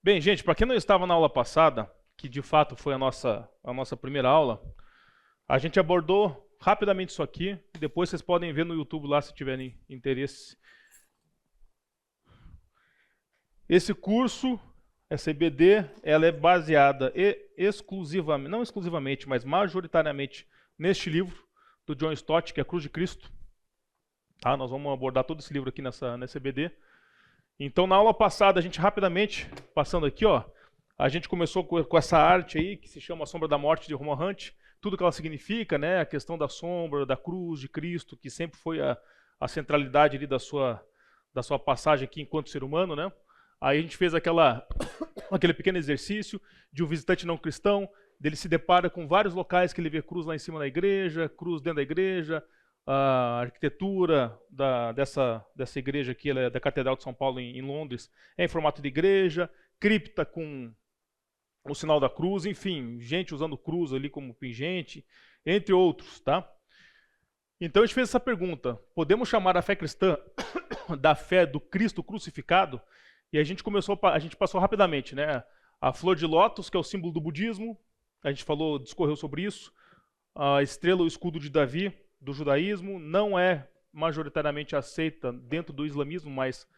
Bem, gente, para quem não estava na aula passada, que de fato foi a nossa primeira aula, a gente abordou rapidamente isso aqui, e depois vocês podem ver no YouTube lá se tiverem interesse. Esse curso, essa EBD, ela é baseada exclusivamente, não exclusivamente, mas majoritariamente neste livro do John Stott, que é a Cruz de Cristo. Tá? Nós vamos abordar todo esse livro aqui nessa EBD. Então, na aula passada, a gente rapidamente, passando aqui, ó, a gente começou com essa arte aí, que se chama A Sombra da Morte, de Roman Hunt, tudo que ela significa, né, a questão da sombra, da cruz de Cristo, que sempre foi a centralidade ali da sua passagem aqui enquanto ser humano, né. Aí a gente fez aquele pequeno exercício de um visitante não cristão, dele se depara com vários locais que ele vê cruz lá em cima da igreja, cruz dentro da igreja, a arquitetura dessa igreja aqui, ela é da Catedral de São Paulo em Londres, é em formato de igreja, cripta com o sinal da cruz, enfim, gente usando cruz ali como pingente, entre outros, tá? Então a gente fez essa pergunta: podemos chamar a fé cristã da fé do Cristo crucificado? E a gente passou rapidamente, né? A flor de lótus, que é o símbolo do budismo, a gente discorreu sobre isso. A estrela, o escudo de Davi, do judaísmo, não é majoritariamente aceita dentro do islamismo, mas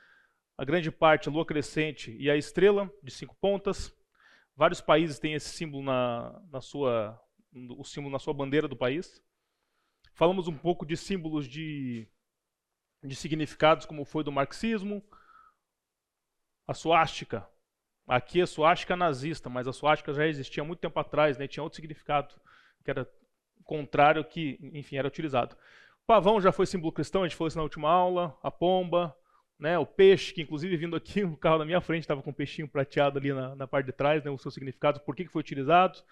a grande parte, a lua crescente e a estrela de 5 pontas. Vários países têm esse símbolo o símbolo na sua bandeira do país. Falamos um pouco de símbolos de significados, como foi do marxismo. A suástica. Aqui é suástica nazista, mas a suástica já existia há muito tempo atrás, né? Tinha outro significado, que era contrário, que, enfim, era utilizado. O pavão já foi símbolo cristão, a gente falou isso na última aula. A pomba, né? O peixe, que inclusive vindo aqui, o carro na minha frente estava com um peixinho prateado ali na parte de trás, né? O seu significado, por que foi utilizado.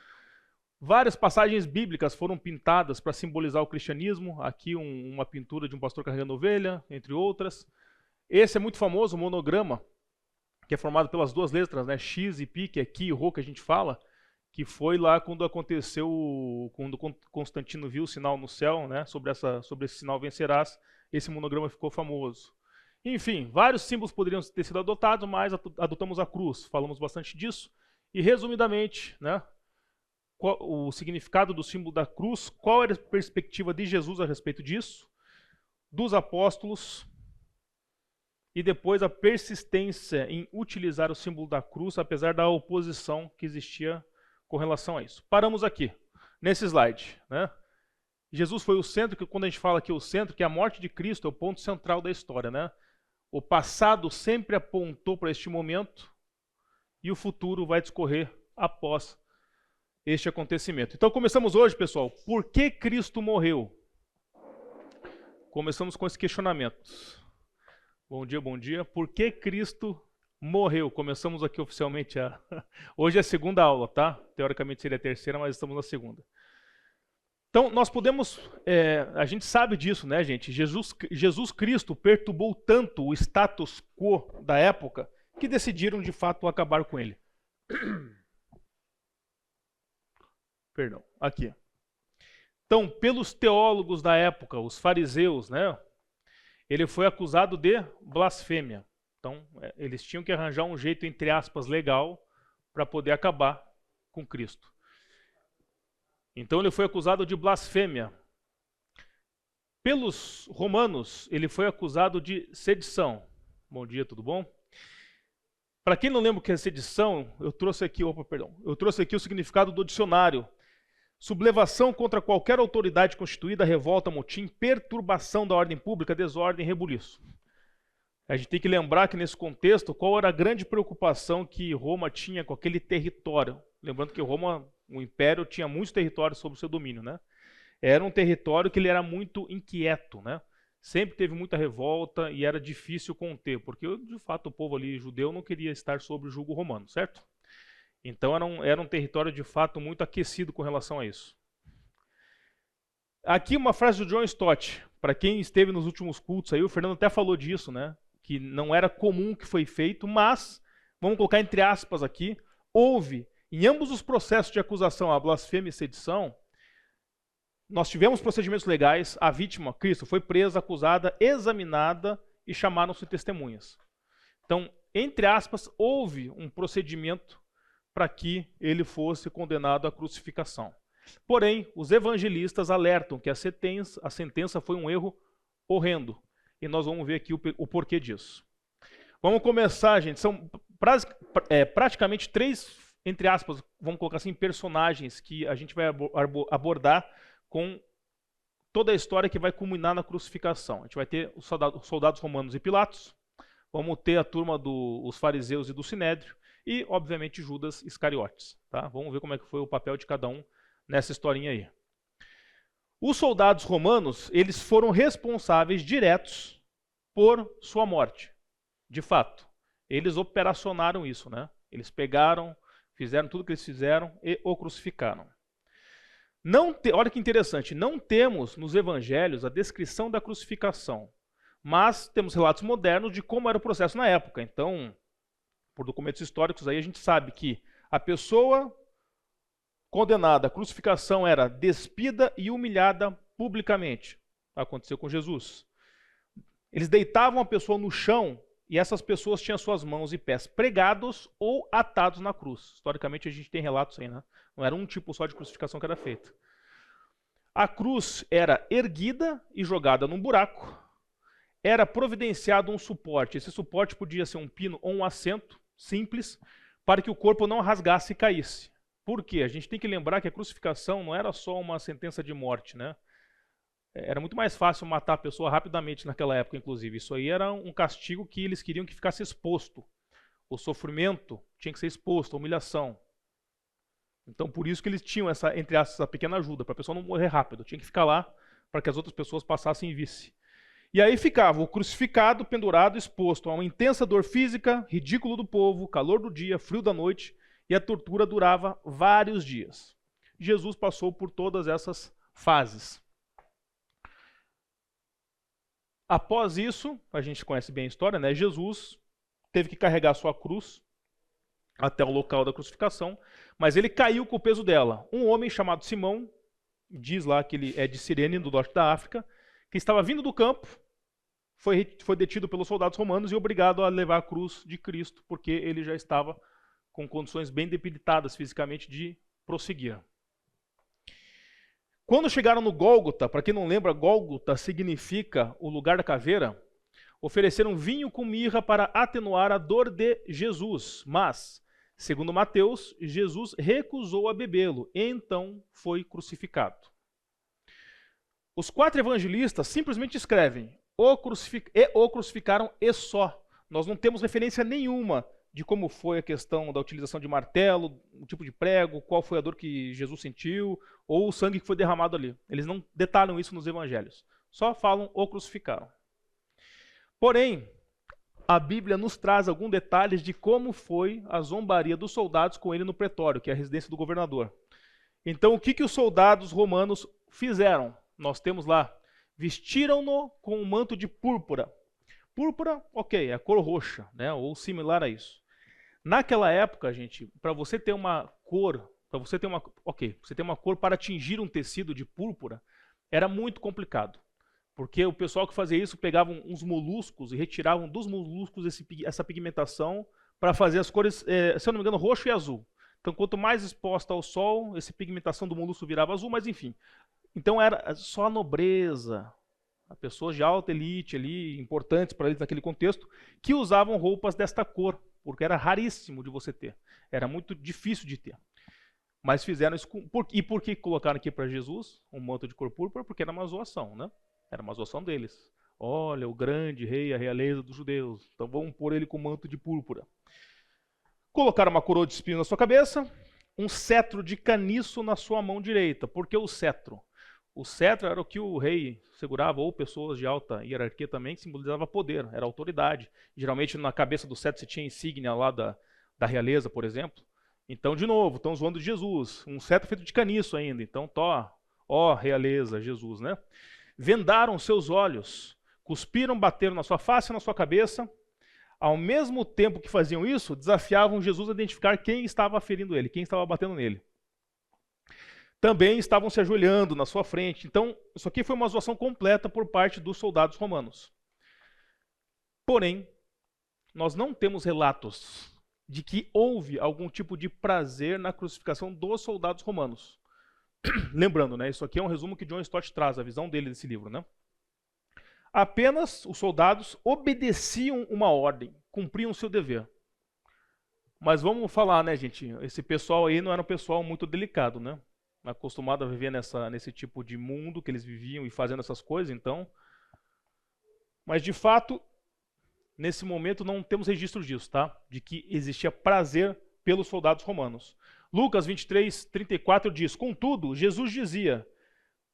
Várias passagens bíblicas foram pintadas para simbolizar o cristianismo. Aqui uma pintura de um pastor carregando ovelha, entre outras. Esse é muito famoso, o monograma, que é formado pelas duas letras, né? X e Pi, que é Ki e Rho, que a gente fala, que foi lá quando quando Constantino viu o sinal no céu, né? Sobre esse sinal vencerás, esse monograma ficou famoso. Enfim, vários símbolos poderiam ter sido adotados, mas adotamos a cruz, falamos bastante disso. E resumidamente, né? O significado do símbolo da cruz, qual era a perspectiva de Jesus a respeito disso, dos apóstolos, e depois a persistência em utilizar o símbolo da cruz, apesar da oposição que existia com relação a isso. Paramos aqui, nesse slide, né? Jesus foi o centro, que quando a gente fala aqui o centro, que a morte de Cristo é o ponto central da história, né? O passado sempre apontou para este momento e o futuro vai discorrer após este acontecimento. Então começamos hoje, pessoal, por que Cristo morreu? Começamos com esse questionamento. Bom dia, bom dia. Por que Cristo morreu? Começamos aqui oficialmente Hoje é a segunda aula, tá? Teoricamente seria a terceira, mas estamos na segunda. Então, nós podemos... a gente sabe disso, né, gente? Jesus Cristo perturbou tanto o status quo da época que decidiram, de fato, acabar com ele. Perdão, aqui. Então, pelos teólogos da época, os fariseus, né? Ele foi acusado de blasfêmia. Então, eles tinham que arranjar um jeito, entre aspas, legal para poder acabar com Cristo. Então, ele foi acusado de blasfêmia. Pelos romanos, ele foi acusado de sedição. Bom dia, tudo bom? Para quem não lembra o que é sedição, eu trouxe aqui o significado do dicionário. Sublevação contra qualquer autoridade constituída, revolta, motim, perturbação da ordem pública, desordem, rebuliço. A gente tem que lembrar que nesse contexto, qual era a grande preocupação que Roma tinha com aquele território? Lembrando que Roma, o império, tinha muitos territórios sob o seu domínio, né? Era um território que ele era muito inquieto, né? Sempre teve muita revolta e era difícil conter, porque de fato o povo ali judeu não queria estar sob o jugo romano, certo? Então era um território de fato muito aquecido com relação a isso. Aqui uma frase do John Stott, para quem esteve nos últimos cultos aí, o Fernando até falou disso, né? Que não era comum que foi feito, mas, vamos colocar entre aspas aqui, houve, em ambos os processos de acusação, a blasfêmia e sedição, nós tivemos procedimentos legais, a vítima, Cristo, foi presa, acusada, examinada e chamaram-se testemunhas. Então, entre aspas, houve um procedimento para que ele fosse condenado à crucificação. Porém, os evangelistas alertam que a sentença foi um erro horrendo. E nós vamos ver aqui o porquê disso. Vamos começar, gente. São praticamente três, entre aspas, vamos colocar assim, personagens que a gente vai abordar com toda a história que vai culminar na crucificação. A gente vai ter os soldados romanos e Pilatos, vamos ter a turma dos fariseus e do Sinédrio, e, obviamente, Judas Iscariotes. Tá? Vamos ver como é que foi o papel de cada um nessa historinha aí. Os soldados romanos, eles foram responsáveis diretos por sua morte. De fato, eles operacionaram isso, né? Eles pegaram, fizeram tudo o que eles fizeram e o crucificaram. Olha que interessante, não temos nos evangelhos a descrição da crucificação, mas temos relatos modernos de como era o processo na época. Então, por documentos históricos aí a gente sabe que a pessoa condenada à crucificação era despida e humilhada publicamente. Aconteceu com Jesus. Eles deitavam a pessoa no chão e essas pessoas tinham suas mãos e pés pregados ou atados na cruz. Historicamente a gente tem relatos aí, né? Não era um tipo só de crucificação que era feita. A cruz era erguida e jogada num buraco. Era providenciado um suporte. Esse suporte podia ser um pino ou um assento simples para que o corpo não rasgasse e caísse. Por quê? A gente tem que lembrar que a crucificação não era só uma sentença de morte, né? Era muito mais fácil matar a pessoa rapidamente naquela época, inclusive. Isso aí era um castigo que eles queriam que ficasse exposto. O sofrimento tinha que ser exposto, a humilhação. Então, por isso que eles tinham essa, entre aspas, essa pequena ajuda, para a pessoa não morrer rápido. Tinha que ficar lá para que as outras pessoas passassem e vissem. E aí ficava o crucificado, pendurado, exposto a uma intensa dor física, ridículo do povo, calor do dia, frio da noite, e a tortura durava vários dias. Jesus passou por todas essas fases. Após isso, a gente conhece bem a história, né? Jesus teve que carregar sua cruz até o local da crucificação, mas ele caiu com o peso dela. Um homem chamado Simão, diz lá que ele é de Cirene, do norte da África, que estava vindo do campo, foi detido pelos soldados romanos e obrigado a levar a cruz de Cristo, porque ele já estava com condições bem debilitadas fisicamente de prosseguir. Quando chegaram no Gólgota, para quem não lembra, Gólgota significa o lugar da caveira, ofereceram vinho com mirra para atenuar a dor de Jesus, mas, segundo Mateus, Jesus recusou a bebê-lo, e então foi crucificado. Os 4 evangelistas simplesmente escrevem, o crucificaram e só. Nós não temos referência nenhuma de como foi a questão da utilização de martelo, o tipo de prego, qual foi a dor que Jesus sentiu, ou o sangue que foi derramado ali. Eles não detalham isso nos evangelhos. Só falam o crucificaram. Porém, a Bíblia nos traz alguns detalhes de como foi a zombaria dos soldados com ele no pretório, que é a residência do governador. Então, o que os soldados romanos fizeram? Nós temos lá, vestiram-no com um manto de púrpura. Púrpura, ok, é a cor roxa, né, ou similar a isso. Naquela época, gente, para você ter uma cor, você ter uma cor para tingir um tecido de púrpura, era muito complicado. Porque o pessoal que fazia isso pegavam uns moluscos e retiravam dos moluscos essa pigmentação para fazer as cores, se eu não me engano, roxo e azul. Então, quanto mais exposta ao sol, essa pigmentação do molusco virava azul, mas enfim. Então, era só a nobreza, pessoas de alta elite ali, importantes para eles naquele contexto, que usavam roupas desta cor, porque era raríssimo de você ter. Era muito difícil de ter. Mas fizeram isso. E por que colocaram aqui para Jesus um manto de cor púrpura? Porque era uma zoação, né? Era uma zoação deles. Olha, o grande rei, a realeza dos judeus. Então vamos pôr ele com manto de púrpura. Colocaram uma coroa de espinho na sua cabeça, um cetro de caniço na sua mão direita. Por que o cetro? O cetro era o que o rei segurava, ou pessoas de alta hierarquia também, que simbolizava poder, era autoridade. Geralmente na cabeça do cetro você tinha a insígnia lá da realeza, por exemplo. Então, de novo, estão zoando de Jesus. Um cetro feito de caniço ainda. Então, ó realeza, Jesus, né? Vendaram seus olhos, cuspiram, bateram na sua face e na sua cabeça. Ao mesmo tempo que faziam isso, desafiavam Jesus a identificar quem estava ferindo ele, quem estava batendo nele. Também estavam se ajoelhando na sua frente. Então, isso aqui foi uma zoação completa por parte dos soldados romanos. Porém, nós não temos relatos de que houve algum tipo de prazer na crucificação dos soldados romanos. Lembrando, né, isso aqui é um resumo que John Stott traz, a visão dele desse livro, né? Apenas os soldados obedeciam uma ordem, cumpriam seu dever. Mas vamos falar, né, gente? Esse pessoal aí não era um pessoal muito delicado, né? Acostumado a viver nesse tipo de mundo que eles viviam e fazendo essas coisas, então. Mas de fato, nesse momento não temos registro disso, tá? De que existia prazer pelos soldados romanos. Lucas 23, 34 diz: Contudo, Jesus dizia,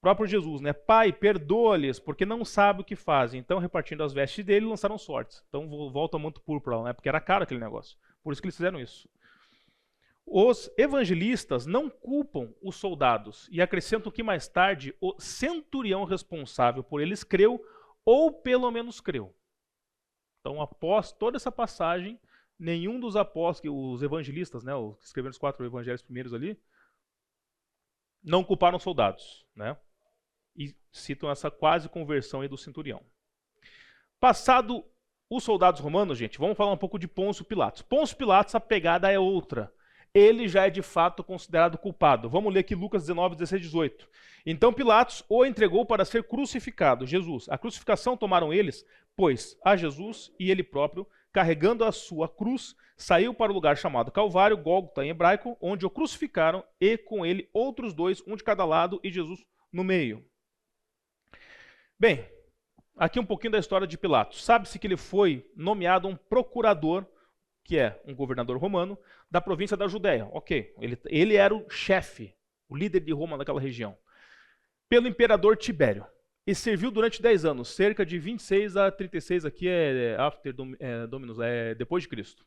próprio Jesus, né? Pai, perdoa-lhes, porque não sabe o que fazem. Então, repartindo as vestes dele, lançaram sortes. Então, volta o manto púrpura, né? Porque era caro aquele negócio. Por isso que eles fizeram isso. Os evangelistas não culpam os soldados e acrescentam que mais tarde o centurião responsável por eles creu, ou pelo menos creu. Então, após toda essa passagem, nenhum dos apóstolos, os evangelistas, né, os que escreveram os 4 evangelhos primeiros ali, não culparam os soldados, né? E citam essa quase conversão aí do centurião. Passado os soldados romanos, gente, vamos falar um pouco de Pôncio Pilatos. Pôncio Pilatos, a pegada é outra. Ele já é de fato considerado culpado. Vamos ler aqui Lucas 19, 16, 18. Então Pilatos o entregou para ser crucificado, Jesus. A crucificação tomaram eles, pois a Jesus e ele próprio, carregando a sua cruz, saiu para o lugar chamado Calvário, Gólgota em hebraico, onde o crucificaram, e com ele outros 2, um de cada lado, e Jesus no meio. Bem, aqui um pouquinho da história de Pilatos. Sabe-se que ele foi nomeado um procurador, que é um governador romano, da província da Judéia. Ok, ele era o chefe, o líder de Roma naquela região, pelo imperador Tibério. E serviu durante 10 anos, cerca de 26 a 36, aqui depois de Cristo.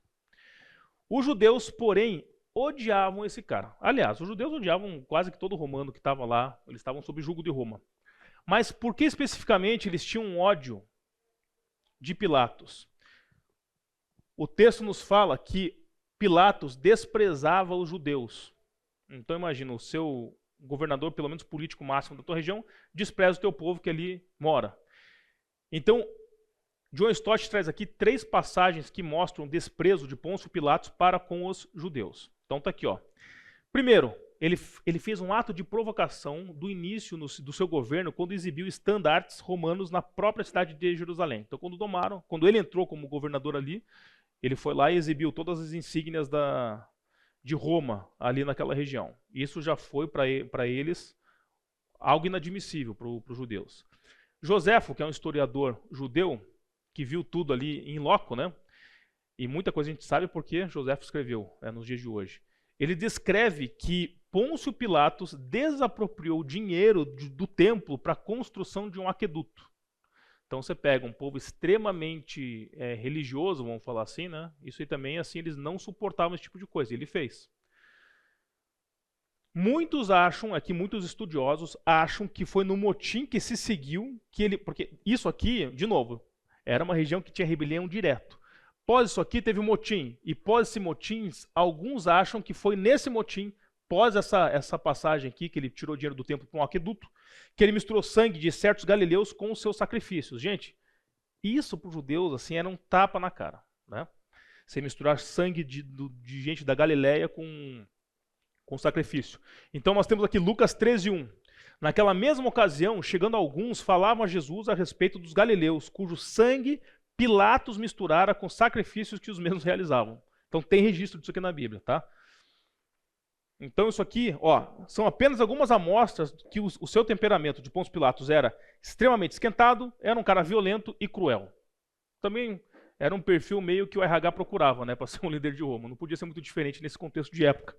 Os judeus, porém, odiavam esse cara. Aliás, os judeus odiavam quase que todo romano que estava lá, eles estavam sob julgo de Roma. Mas por que especificamente eles tinham um ódio de Pilatos? O texto nos fala que Pilatos desprezava os judeus. Então imagina, o seu governador, pelo menos político máximo da tua região, despreza o teu povo que ali mora. Então, John Stott traz aqui 3 passagens que mostram o desprezo de Pôncio Pilatos para com os judeus. Então tá aqui, ó. Primeiro, ele fez um ato de provocação do início do seu governo quando exibiu estandartes romanos na própria cidade de Jerusalém. Então quando ele entrou como governador ali, ele foi lá e exibiu todas as insígnias de Roma ali naquela região. Isso já foi para eles algo inadmissível para os judeus. Joséfo, que é um historiador judeu, que viu tudo ali em loco, né? E muita coisa a gente sabe porque Joséfo escreveu, né, nos dias de hoje. Ele descreve que Pôncio Pilatos desapropriou dinheiro do templo para a construção de um aqueduto. Então você pega um povo extremamente religioso, vamos falar assim, né? Isso aí também, assim, eles não suportavam esse tipo de coisa. E ele fez. Muitos estudiosos acham que foi no motim que se seguiu que ele, porque isso aqui, de novo, era uma região que tinha rebelião direto. Pós isso aqui teve um motim, e pós esse motim, alguns acham que foi nesse motim, pós essa passagem aqui, que ele tirou dinheiro do templo para um aqueduto, que ele misturou sangue de certos galileus com os seus sacrifícios. Gente, isso para os judeus assim, era um tapa na cara, né? Você misturar sangue de gente da Galileia com sacrifício. Então nós temos aqui Lucas 13:1. Naquela mesma ocasião, chegando alguns, falavam a Jesus a respeito dos galileus, cujo sangue Pilatos misturara com sacrifícios que os mesmos realizavam. Então tem registro disso aqui na Bíblia, tá? Então isso aqui, ó, são apenas algumas amostras que o seu temperamento de Pôncio Pilatos era extremamente esquentado, era um cara violento e cruel. Também era um perfil meio que o RH procurava, né, para ser um líder de Roma. Não podia ser muito diferente nesse contexto de época.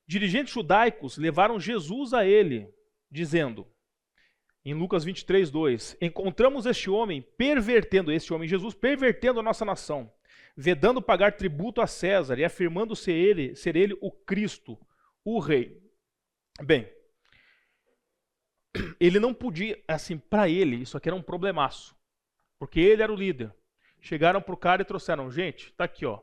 Dirigentes judaicos levaram Jesus a ele, dizendo, em Lucas 23:2, encontramos este homem Jesus, pervertendo a nossa nação, vedando pagar tributo a César e afirmando ser ele o Cristo, o rei. Bem, ele não podia, assim, para ele, isso aqui era um problemaço, porque ele era o líder. Chegaram pro cara e trouxeram, gente, tá aqui, ó.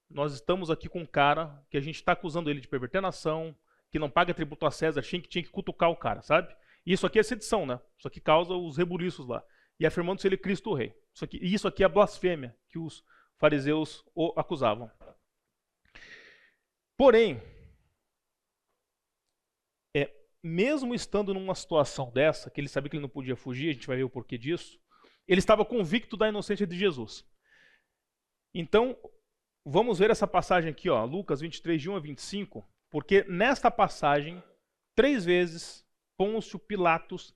Nós estamos aqui com um cara que a gente está acusando ele de perverter a nação, que não paga tributo a César, tinha que cutucar o cara, sabe? E isso aqui é sedição, né? Isso aqui causa os rebuliços lá. E afirmando ser ele Cristo o rei. Isso aqui é a blasfêmia que os fariseus o acusavam. Porém, mesmo estando numa situação dessa, que ele sabia que ele não podia fugir, a gente vai ver o porquê disso, ele estava convicto da inocência de Jesus. Então, vamos ver essa passagem aqui, ó, Lucas 23, de 1 a 25, porque nesta passagem, 3 vezes, Pôncio Pilatos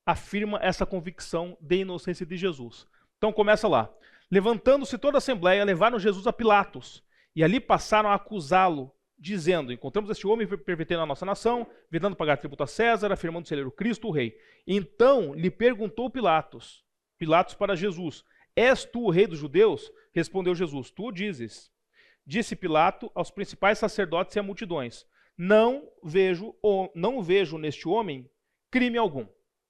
afirma essa convicção de inocência de Jesus. Então começa lá. Levantando-se toda a assembleia, levaram Jesus a Pilatos, e ali passaram a acusá-lo, dizendo: encontramos este homem pervertendo a nossa nação, vedando pagar tributo a César, afirmando ser ele o Cristo, o rei. Então lhe perguntou Pilatos para Jesus: és tu o rei dos judeus? Respondeu Jesus: tu o dizes. Disse Pilato aos principais sacerdotes e a multidões: não vejo neste homem crime algum.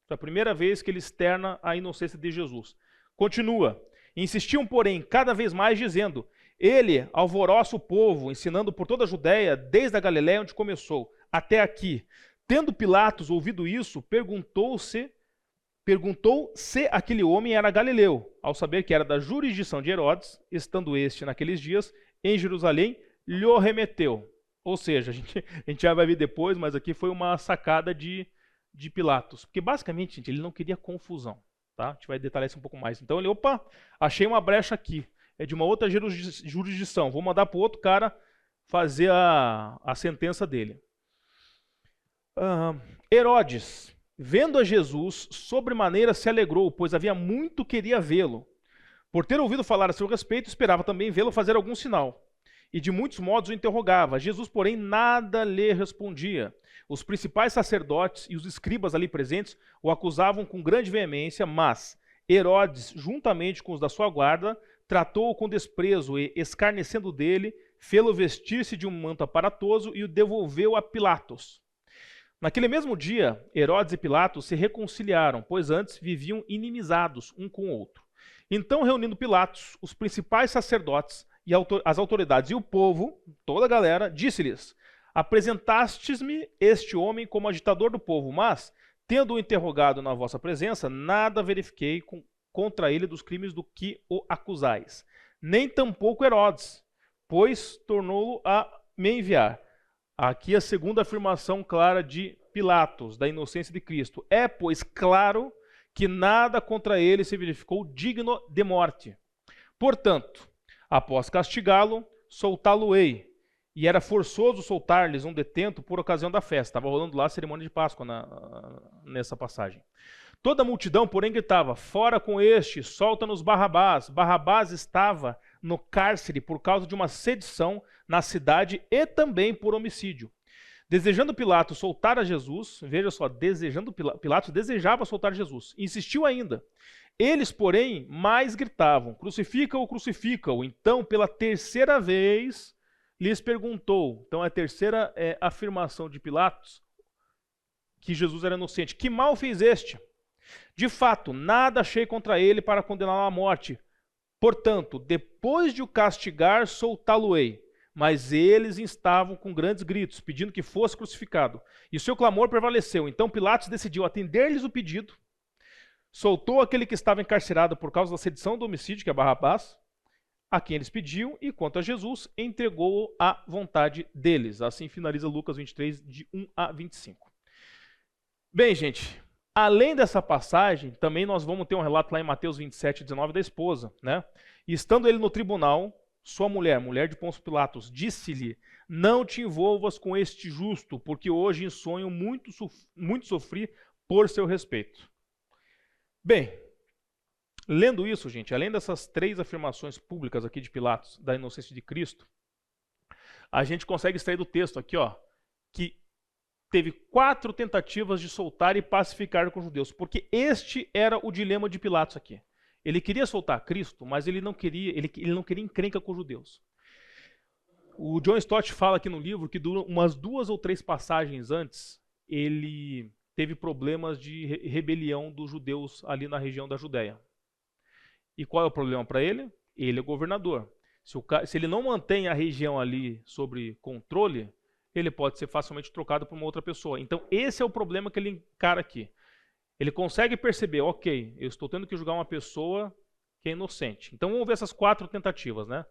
É a primeira vez que ele externa a inocência de Jesus. Continua. Insistiam, porém, cada vez mais, dizendo: ele alvoroça o povo, ensinando por toda a Judéia, desde a Galiléia onde começou, até aqui. Tendo Pilatos ouvido isso, perguntou se aquele homem era galileu, ao saber que era da jurisdição de Herodes, estando este naqueles dias em Jerusalém, lhe remeteu. Ou seja, a gente já vai ver depois, mas aqui foi uma sacada de Pilatos. Porque basicamente, gente, ele não queria confusão. Tá? A gente vai detalhar isso um pouco mais. Então ele, achei uma brecha aqui. É de uma outra jurisdição. Vou mandar para o outro cara fazer a sentença dele. Herodes, vendo a Jesus, sobremaneira se alegrou, pois havia muito queria vê-lo. Por ter ouvido falar a seu respeito, esperava também vê-lo fazer algum sinal. E de muitos modos o interrogava. Jesus, porém, nada lhe respondia. Os principais sacerdotes e os escribas ali presentes o acusavam com grande veemência, mas Herodes, juntamente com os da sua guarda, tratou-o com desprezo e, escarnecendo dele, fê-lo vestir-se de um manto aparatoso e o devolveu a Pilatos. Naquele mesmo dia, Herodes e Pilatos se reconciliaram, pois antes viviam inimizados um com o outro. Então, reunindo Pilatos, os principais sacerdotes e as autoridades e o povo, toda a galera, disse-lhes: apresentastes-me este homem como agitador do povo, mas, tendo-o interrogado na vossa presença, nada verifiquei contra ele dos crimes do que o acusais. Nem tampouco Herodes, pois tornou-o a me enviar. Aqui a segunda afirmação clara de Pilatos, da inocência de Cristo. É, pois, claro que nada contra ele se verificou digno de morte. Portanto, após castigá-lo, soltá-lo-ei. E era forçoso soltar-lhes um detento por ocasião da festa. Estava rolando lá a cerimônia de Páscoa nessa passagem. Toda a multidão, porém, gritava: fora com este, solta-nos Barrabás. Barrabás estava no cárcere por causa de uma sedição na cidade e também por homicídio. Desejando Pilatos soltar a Jesus, veja só, Pilatos desejava soltar Jesus. Insistiu ainda. Eles, porém, mais gritavam: crucifica-o, crucifica-o. Então, pela terceira vez, lhes perguntou. Então, a terceira afirmação de Pilatos, que Jesus era inocente. Que mal fez este? De fato, nada achei contra ele para condená-lo à morte. Portanto, depois de o castigar, soltá-lo-ei. Mas eles instavam com grandes gritos, pedindo que fosse crucificado. E seu clamor prevaleceu. Então Pilatos decidiu atender-lhes o pedido, soltou aquele que estava encarcerado por causa da sedição do homicídio, que é Barrabás, a quem eles pediam, e quanto a Jesus, entregou-o à vontade deles. Assim finaliza Lucas 23, de 1 a 25. Bem, gente, além dessa passagem, também nós vamos ter um relato lá em Mateus 27, 19, da esposa, né? E estando ele no tribunal, sua mulher de Pôncio Pilatos, disse-lhe: não te envolvas com este justo, porque hoje em sonho muito sofri por seu respeito. Bem, lendo isso, gente, além dessas 3 afirmações públicas aqui de Pilatos, da inocência de Cristo, a gente consegue extrair do texto aqui, ó, que teve 4 tentativas de soltar e pacificar com os judeus, porque este era o dilema de Pilatos aqui. Ele queria soltar Cristo, mas ele não queria encrenca com os judeus. O John Stott fala aqui no livro que umas 2 ou 3 passagens antes, ele teve problemas de rebelião dos judeus ali na região da Judéia. E qual é o problema para ele? Ele é governador. Se ele não mantém a região ali sob controle, ele pode ser facilmente trocado por uma outra pessoa. Então esse é o problema que ele encara aqui. Ele consegue perceber: ok, eu estou tendo que julgar uma pessoa que é inocente. Então vamos ver essas 4 tentativas, né?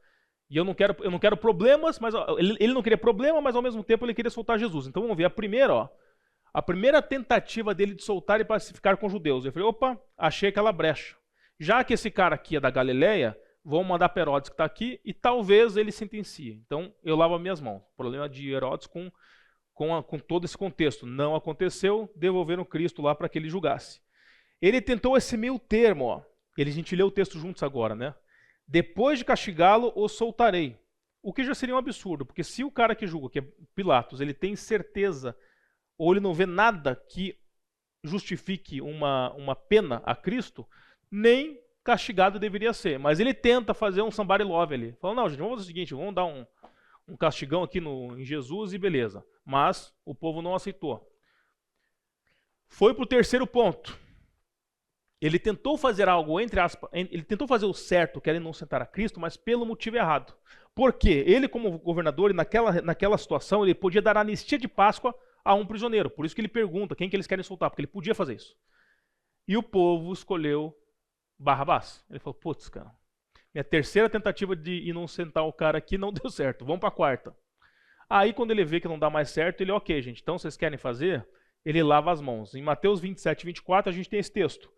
E eu não quero problemas, mas ele não queria problema, mas ao mesmo tempo ele queria soltar Jesus. Então vamos ver a primeira tentativa dele de soltar e pacificar com os judeus. Eu falei, opa, achei aquela brecha. Já que esse cara aqui é da Galileia, vamos mandar para Herodes que está aqui e talvez ele sentencie. Então eu lavo as minhas mãos. O problema de Herodes com todo esse contexto. Não aconteceu, devolveram Cristo lá para que ele julgasse. Ele tentou esse meio termo, ó. A gente lê o texto juntos agora, né? Depois de castigá-lo, o soltarei. O que já seria um absurdo, porque se o cara que julga, que é Pilatos, ele tem certeza, ou ele não vê nada que justifique uma pena a Cristo, nem castigado deveria ser. Mas ele tenta fazer um somebody love ali. Fala, não, gente, vamos fazer o seguinte, vamos dar um castigão aqui em Jesus e beleza. Mas o povo não aceitou. Foi para o terceiro ponto. Ele tentou fazer algo, entre aspas, ele tentou fazer o certo, que era inocentar a Cristo, mas pelo motivo errado. Por quê? Ele, como governador, naquela situação, ele podia dar anistia de Páscoa a um prisioneiro. Por isso que ele pergunta quem que eles querem soltar, porque ele podia fazer isso. E o povo escolheu Barrabás. Ele falou, putz, cara, minha terceira tentativa de inocentar o cara aqui não deu certo, vamos para a quarta. Aí, quando ele vê que não dá mais certo, ele, ok, gente, então vocês querem fazer? Ele lava as mãos. Em Mateus 27 e 24, a gente tem esse texto.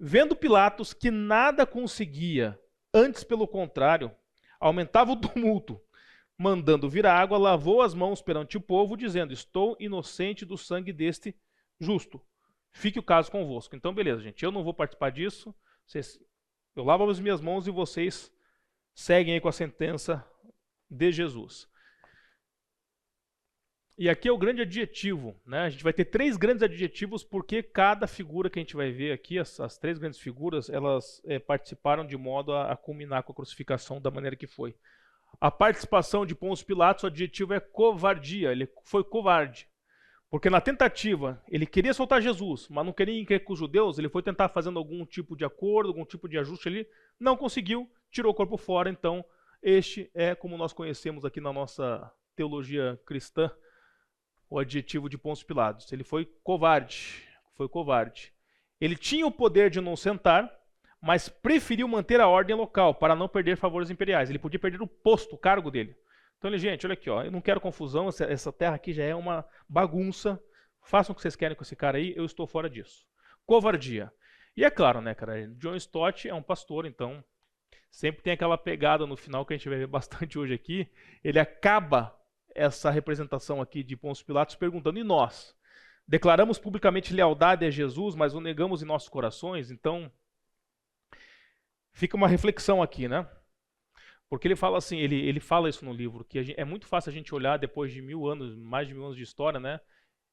Vendo Pilatos que nada conseguia, antes pelo contrário, aumentava o tumulto, mandando vir a água, lavou as mãos perante o povo, dizendo, estou inocente do sangue deste justo. Fique o caso convosco. Então, beleza, gente, eu não vou participar disso, eu lavo as minhas mãos e vocês seguem aí com a sentença de Jesus. E aqui é o grande adjetivo, né? A gente vai ter 3 grandes adjetivos porque cada figura que a gente vai ver aqui, as 3 grandes figuras, elas participaram de modo a culminar com a crucificação da maneira que foi. A participação de Pôncio Pilatos, o adjetivo é covardia, ele foi covarde. Porque na tentativa, ele queria soltar Jesus, mas não queria ir com os judeus, ele foi tentar fazendo algum tipo de acordo, algum tipo de ajuste ali, não conseguiu, tirou o corpo fora, então este é como nós conhecemos aqui na nossa teologia cristã, o adjetivo de Pôncio Pilatos. Ele foi covarde. Ele tinha o poder de inocentar, mas preferiu manter a ordem local para não perder favores imperiais. Ele podia perder o posto, o cargo dele. Então ele, gente, olha aqui, ó, eu não quero confusão, essa terra aqui já é uma bagunça. Façam o que vocês querem com esse cara aí, eu estou fora disso. Covardia. E é claro, né, cara, John Stott é um pastor, então sempre tem aquela pegada no final que a gente vai ver bastante hoje aqui. Ele acaba essa representação aqui de Pôncio Pilatos perguntando, e nós? Declaramos publicamente lealdade a Jesus, mas o negamos em nossos corações? Então, fica uma reflexão aqui, né? Porque ele fala assim, ele fala isso no livro, que é muito fácil a gente olhar depois de mais de 1000 anos de história, né?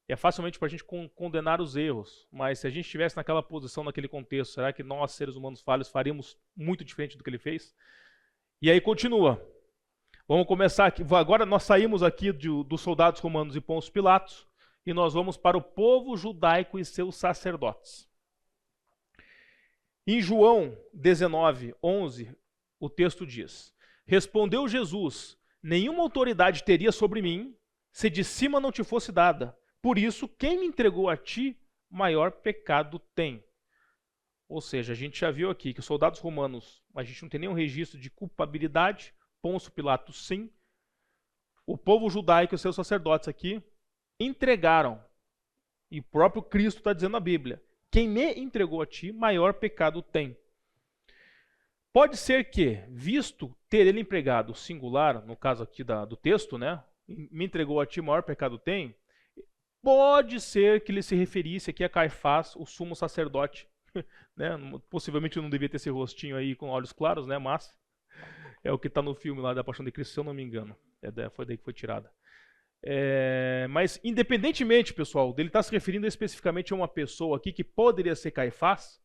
É facilmente para a gente condenar os erros, mas se a gente estivesse naquela posição, naquele contexto, será que nós, seres humanos falhos, faríamos muito diferente do que ele fez? E aí continua. Vamos começar aqui. Agora nós saímos aqui dos soldados romanos e Pôncio Pilatos e nós vamos para o povo judaico e seus sacerdotes. Em João 19, 11, o texto diz, respondeu Jesus, nenhuma autoridade teria sobre mim se de cima não te fosse dada. Por isso, quem me entregou a ti, maior pecado tem. Ou seja, a gente já viu aqui que os soldados romanos, a gente não tem nenhum registro de culpabilidade, Pôncio Pilatos sim, o povo judaico e os seus sacerdotes aqui entregaram, e o próprio Cristo está dizendo na Bíblia, quem me entregou a ti, maior pecado tem. Pode ser que, visto ter ele empregado singular, no caso aqui do texto, né, me entregou a ti, maior pecado tem, pode ser que ele se referisse aqui a Caifás, o sumo sacerdote, né, possivelmente não devia ter esse rostinho aí com olhos claros, né, mas é o que está no filme lá da Paixão de Cristo, se eu não me engano. Foi daí que foi tirada. Mas, independentemente, pessoal, dele estar se referindo especificamente a uma pessoa aqui que poderia ser Caifás,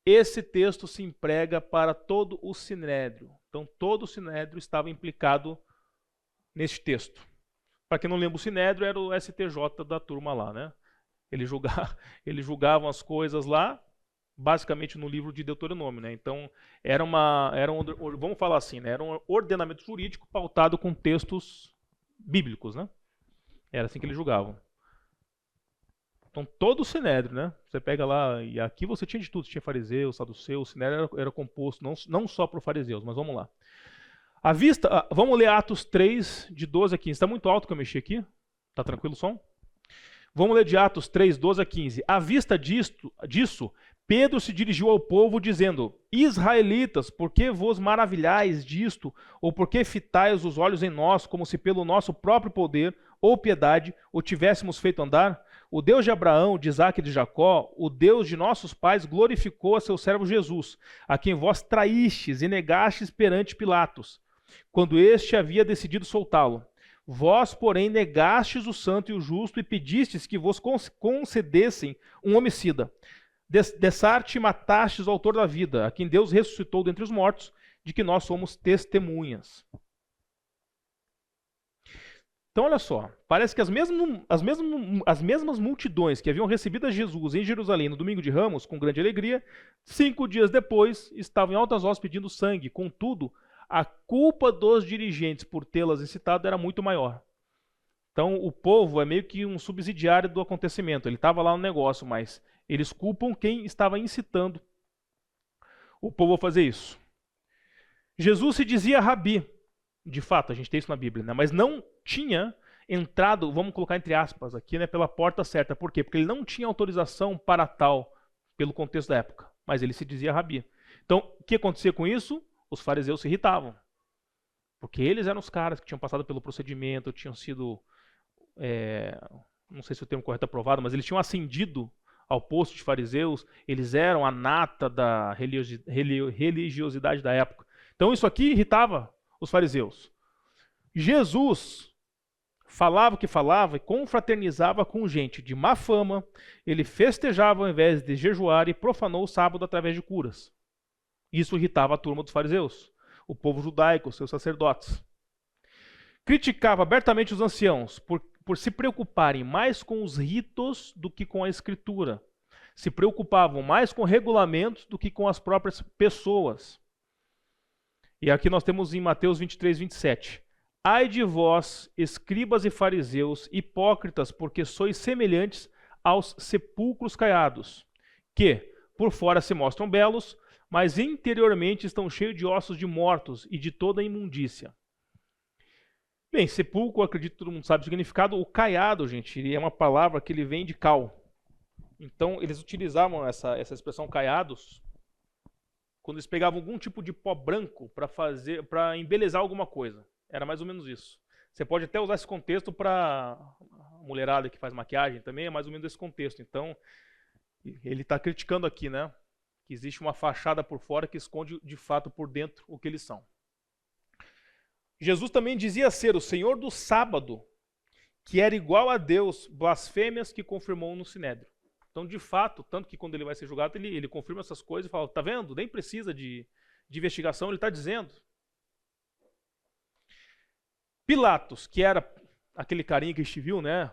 esse texto se emprega para todo o Sinédrio. Então, todo o Sinédrio estava implicado neste texto. Para quem não lembra, o Sinédrio era o STJ da turma lá, né? Eles julgavam as coisas lá, basicamente no livro de Deuteronômio, né? Então vamos falar assim, né? Era um ordenamento jurídico pautado com textos bíblicos, né? Era assim que eles julgavam. Então, todo o sinédrio, né? Você pega lá, e aqui você tinha de tudo. Você tinha fariseu, saduceu, o sinédrio era composto não só por fariseus, mas vamos lá. À vista, vamos ler Atos 3, de 12 a 15. Está muito alto que eu mexi aqui? Está tranquilo o som? Vamos ler de Atos 3, 12 a 15. À vista disso, Pedro se dirigiu ao povo, dizendo: Israelitas, por que vos maravilhais disto? Ou por que fitais os olhos em nós, como se pelo nosso próprio poder ou piedade o tivéssemos feito andar? O Deus de Abraão, de Isaque e de Jacó, o Deus de nossos pais, glorificou a seu servo Jesus, a quem vós traístes e negastes perante Pilatos, quando este havia decidido soltá-lo. Vós, porém, negastes o santo e o justo e pedistes que vos concedessem um homicida. Dessarte matastes o autor da vida, a quem Deus ressuscitou dentre os mortos, de que nós somos testemunhas. Então, olha só, parece que as mesmas multidões que haviam recebido a Jesus em Jerusalém no domingo de Ramos, com grande alegria, 5 dias depois, estavam em altas vozes pedindo sangue. Contudo, a culpa dos dirigentes por tê-las incitado era muito maior. Então, o povo é meio que um subsidiário do acontecimento. Ele estava lá no negócio, mas eles culpam quem estava incitando o povo a fazer isso. Jesus se dizia rabi. De fato, a gente tem isso na Bíblia, né? Mas não tinha entrado, vamos colocar entre aspas aqui, né, pela porta certa. Por quê? Porque ele não tinha autorização para tal, pelo contexto da época. Mas ele se dizia rabi. Então, o que acontecia com isso? Os fariseus se irritavam. Porque eles eram os caras que tinham passado pelo procedimento, tinham sido, não sei se o termo correto é aprovado, mas eles tinham ascendido ao posto de fariseus, eles eram a nata da religiosidade da época. Então isso aqui irritava os fariseus. Jesus falava o que falava e confraternizava com gente de má fama, ele festejava ao invés de jejuar e profanou o sábado através de curas. Isso irritava a turma dos fariseus, o povo judaico, seus sacerdotes. Criticava abertamente os anciãos por se preocuparem mais com os ritos do que com a escritura. Se preocupavam mais com regulamentos do que com as próprias pessoas. E aqui nós temos em Mateus 23, 27. Ai de vós, escribas e fariseus, hipócritas, porque sois semelhantes aos sepulcros caiados, que por fora se mostram belos, mas interiormente estão cheios de ossos de mortos e de toda imundícia. Bem, sepulcro, acredito que todo mundo sabe o significado. O caiado, gente, é uma palavra que ele vem de cal. Então, eles utilizavam essa expressão caiados quando eles pegavam algum tipo de pó branco para embelezar alguma coisa. Era mais ou menos isso. Você pode até usar esse contexto para a mulherada que faz maquiagem também, é mais ou menos esse contexto. Então, ele está criticando aqui, né? Que existe uma fachada por fora que esconde de fato por dentro o que eles são. Jesus também dizia ser o Senhor do sábado, que era igual a Deus, blasfêmias que confirmou no Sinédrio. Então, de fato, tanto que quando ele vai ser julgado, ele confirma essas coisas e fala, tá vendo? Nem precisa de investigação, ele está dizendo. Pilatos, que era aquele carinha que a gente viu, né?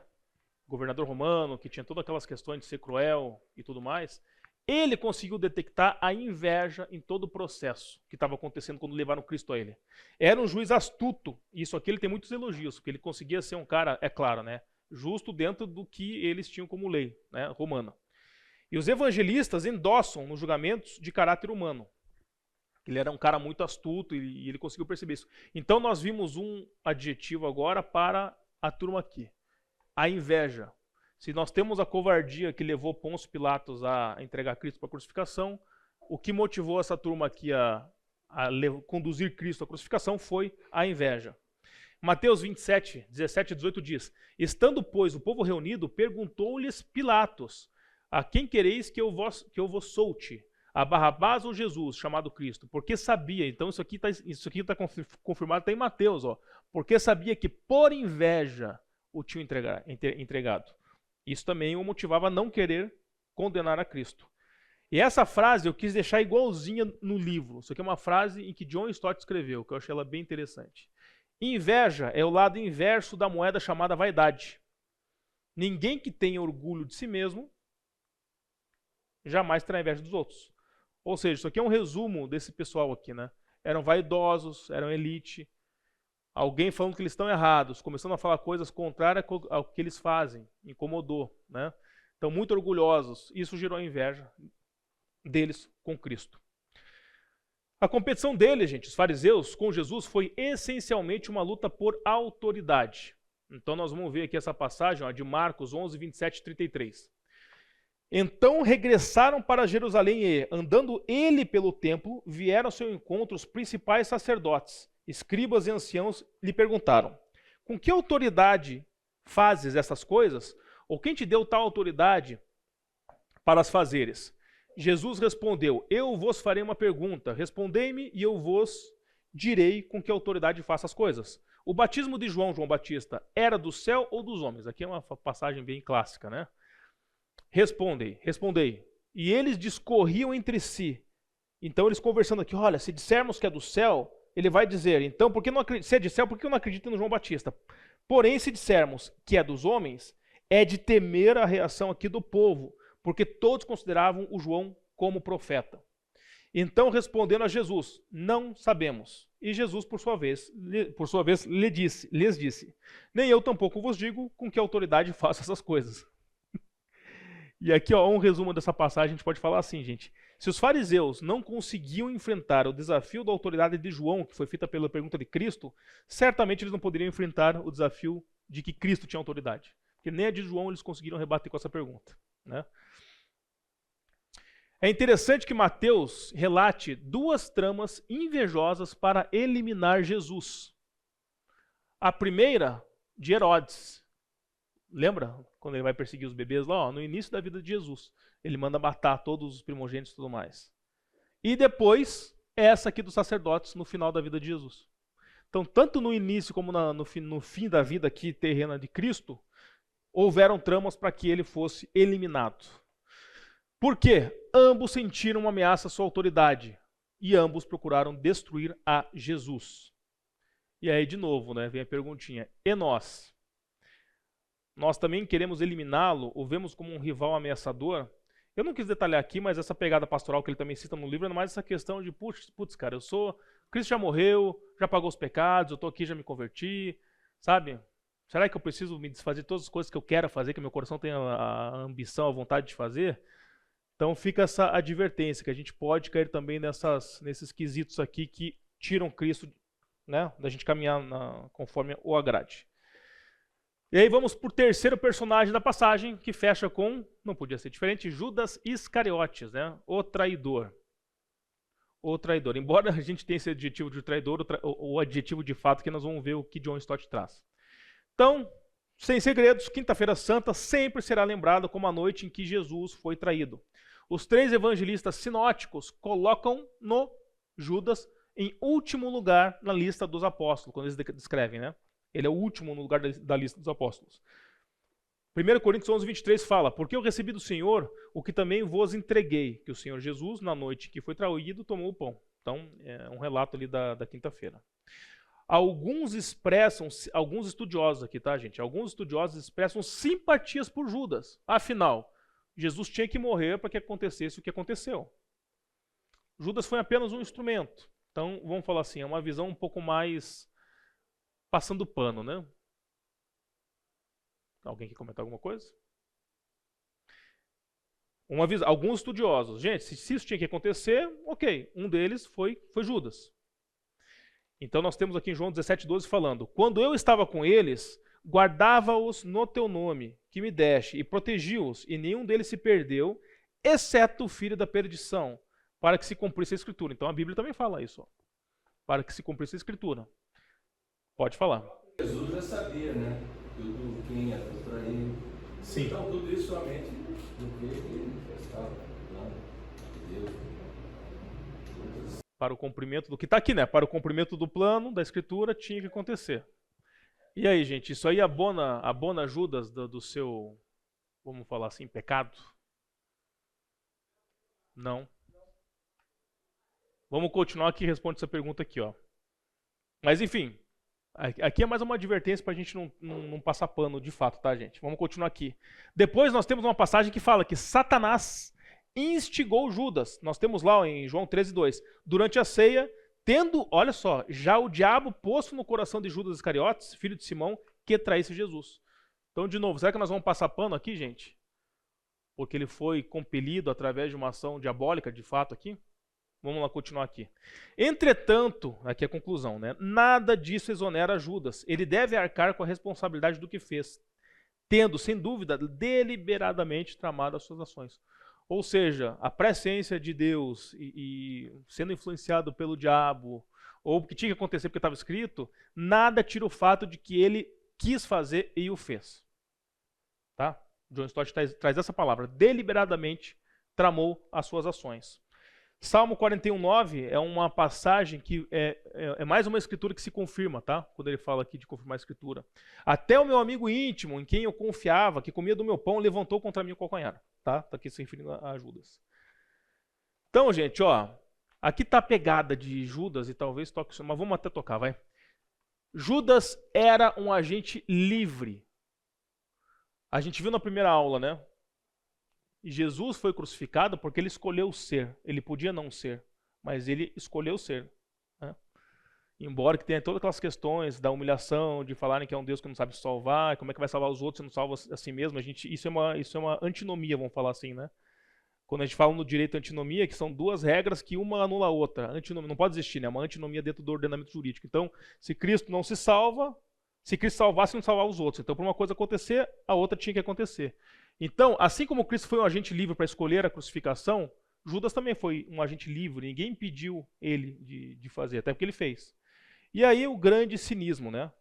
Governador romano, que tinha todas aquelas questões de ser cruel e tudo mais, ele conseguiu detectar a inveja em todo o processo que estava acontecendo quando levaram Cristo a ele. Era um juiz astuto, e isso aqui ele tem muitos elogios, porque ele conseguia ser um cara, é claro, né? Justo dentro do que eles tinham como lei, né, romana. E os evangelistas endossam nos julgamentos de caráter humano. Ele era um cara muito astuto e ele conseguiu perceber isso. Então nós vimos um adjetivo agora para a turma aqui. A inveja. Se nós temos a covardia que levou Pôncio Pilatos a entregar Cristo para a crucificação, o que motivou essa turma aqui a conduzir Cristo à crucificação foi a inveja. Mateus 27, 17 e 18 diz, estando, pois, o povo reunido, perguntou-lhes Pilatos, a quem quereis que eu vos solte? A Barrabás ou Jesus, chamado Cristo? Porque sabia, então isso aqui está confirmado até em Mateus, ó, porque sabia que por inveja o tinham entregado. Isso também o motivava a não querer condenar a Cristo. E essa frase eu quis deixar igualzinha no livro. Isso aqui é uma frase em que John Stott escreveu, que eu achei ela bem interessante. Inveja é o lado inverso da moeda chamada vaidade. Ninguém que tenha orgulho de si mesmo jamais terá inveja dos outros. Ou seja, isso aqui é um resumo desse pessoal aqui, né? Eram vaidosos, eram elite. Alguém falando que eles estão errados, começando a falar coisas contrárias ao que eles fazem. Incomodou, né? Então, muito orgulhosos. Isso gerou inveja deles com Cristo. A competição deles, gente, os fariseus, com Jesus, foi essencialmente uma luta por autoridade. Então, nós vamos ver aqui essa passagem de Marcos 11, 27 e 33. Então regressaram para Jerusalém e, andando ele pelo templo, vieram ao seu encontro os principais sacerdotes, escribas e anciãos, lhe perguntaram: com que autoridade fazes essas coisas? Ou quem te deu tal autoridade para as fazeres? Jesus respondeu: eu vos farei uma pergunta, respondei-me e eu vos direi com que autoridade faço as coisas. O batismo de João Batista, era do céu ou dos homens? Aqui é uma passagem bem clássica, né? Respondei. E eles discorriam entre si. Então eles conversando aqui, olha, se dissermos que é do céu, ele vai dizer, então, se é de céu, por que eu não acredito no João Batista? Porém, se dissermos que é dos homens, é de temer a reação aqui do povo, porque todos consideravam o João como profeta. Então, respondendo a Jesus, não sabemos. E Jesus, por sua vez lhes disse, nem eu tampouco vos digo com que autoridade faço essas coisas. E aqui, um resumo dessa passagem, a gente pode falar assim, gente. Se os fariseus não conseguiam enfrentar o desafio da autoridade de João, que foi feita pela pergunta de Cristo, certamente eles não poderiam enfrentar o desafio de que Cristo tinha autoridade. Porque nem a de João eles conseguiram rebater com essa pergunta, né? É interessante que Mateus relate duas tramas invejosas para eliminar Jesus. A primeira, de Herodes. Lembra quando ele vai perseguir os bebês lá? No início da vida de Jesus. Ele manda matar todos os primogênitos e tudo mais. E depois, essa aqui dos sacerdotes, no final da vida de Jesus. Então, tanto no início como no fim da vida aqui terrena de Cristo, houveram tramas para que ele fosse eliminado. Por quê? Ambos sentiram uma ameaça à sua autoridade. E ambos procuraram destruir a Jesus. E aí, de novo, né, vem a perguntinha. E nós? Nós também queremos eliminá-lo ou vemos como um rival ameaçador? Eu não quis detalhar aqui, mas essa pegada pastoral que ele também cita no livro é mais essa questão de, putz, cara, Cristo já morreu, já pagou os pecados, eu estou aqui, já me converti, sabe? Será que eu preciso me desfazer de todas as coisas que eu quero fazer, que meu coração tem a ambição, a vontade de fazer? Então fica essa advertência, que a gente pode cair também nesses quesitos aqui que tiram Cristo, né, da gente caminhar conforme o agrade. E aí vamos para o terceiro personagem da passagem, que fecha com, não podia ser diferente, Judas Iscariotes, né? O traidor. O traidor. Embora a gente tenha esse adjetivo de traidor, o adjetivo de fato que nós vamos ver o que John Stott traz. Então, sem segredos, Quinta-feira Santa sempre será lembrada como a noite em que Jesus foi traído. Os três evangelistas sinóticos colocam no Judas em último lugar na lista dos apóstolos, quando eles descrevem, né? Ele é o último no lugar da lista dos apóstolos. 1 Coríntios 11, 23 fala, porque eu recebi do Senhor o que também vos entreguei, que o Senhor Jesus, na noite que foi traído, tomou o pão. Então, é um relato ali da quinta-feira. Alguns estudiosos aqui, tá, gente? Alguns estudiosos expressam simpatias por Judas. Afinal, Jesus tinha que morrer para que acontecesse o que aconteceu. Judas foi apenas um instrumento. Então, vamos falar assim, é uma visão um pouco mais passando pano, né? Alguém quer comentar alguma coisa? Alguns estudiosos. Gente, se isso tinha que acontecer, ok. Um deles foi Judas. Então nós temos aqui em João 17:12 falando, quando eu estava com eles, guardava-os no teu nome, que me deste, e protegi-os, e nenhum deles se perdeu, exceto o filho da perdição, para que se cumprisse a Escritura. Então a Bíblia também fala isso, ó, para que se cumprisse a Escritura. Pode falar. Jesus já sabia, né? Tudo quem ia trair. Sim. Então tudo isso somente do que ele estava falando de Deus. Para o cumprimento do que está aqui, né? Para o cumprimento do plano, da Escritura, tinha que acontecer. E aí, gente, isso aí abona Judas do seu, vamos falar assim, pecado? Não. Vamos continuar aqui e responde essa pergunta aqui, ó. Mas enfim, aqui é mais uma advertência para a gente não passar pano de fato, tá, gente? Vamos continuar aqui. Depois nós temos uma passagem que fala que Satanás instigou Judas. Nós temos lá em João 13:2. Durante a ceia, tendo, olha só, já o diabo posto no coração de Judas Iscariotes, filho de Simão, que traísse Jesus. Então, de novo, será que nós vamos passar pano aqui, gente? porque ele foi compelido através de uma ação diabólica, de fato, aqui? Vamos lá continuar aqui. Entretanto, aqui é a conclusão, né? Nada disso exonera Judas. Ele deve arcar com a responsabilidade do que fez, tendo, sem dúvida, deliberadamente tramado as suas ações. Ou seja, a presciência de Deus e sendo influenciado pelo diabo, ou o que tinha que acontecer porque estava escrito, nada tira o fato de que ele quis fazer e o fez. Tá? John Stott traz essa palavra, deliberadamente tramou as suas ações. Salmo 41:9 é uma passagem que é mais uma escritura que se confirma, tá? Quando ele fala aqui de confirmar a escritura. Até o meu amigo íntimo, em quem eu confiava, que comia do meu pão, levantou contra mim o calcanhar. Tá? Tá aqui se referindo a Judas. Então, gente, ó, aqui tá a pegada de Judas e talvez toque, mas vamos até tocar, vai. Judas era um agente livre. A gente viu na primeira aula, né? Jesus foi crucificado porque ele escolheu ser. Ele podia não ser, mas ele escolheu ser. Né? Embora que tenha todas aquelas questões da humilhação, de falarem que é um Deus que não sabe salvar, como é que vai salvar os outros se não salva a si mesmo, isso é uma antinomia, vamos falar assim, né? Quando a gente fala no direito antinomia, que são duas regras que uma anula a outra. Antinomia, não pode existir, né? Uma antinomia dentro do ordenamento jurídico. Então, se Cristo não se salva, se Cristo salvasse, não salvar os outros. Então, para uma coisa acontecer, a outra tinha que acontecer. Então, assim como Cristo foi um agente livre para escolher a crucificação, Judas também foi um agente livre. Ninguém impediu ele de fazer, até porque ele fez. E aí o grande cinismo, né?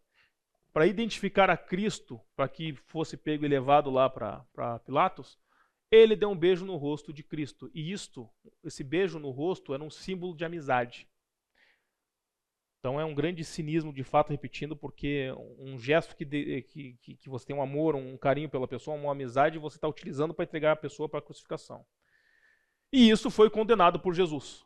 Para identificar a Cristo, para que fosse pego e levado lá para Pilatos, ele deu um beijo no rosto de Cristo. E esse beijo no rosto era um símbolo de amizade. Então é um grande cinismo, de fato, repetindo, porque um gesto que você tem um amor, um carinho pela pessoa, uma amizade, você está utilizando para entregar a pessoa para a crucificação. E isso foi condenado por Jesus.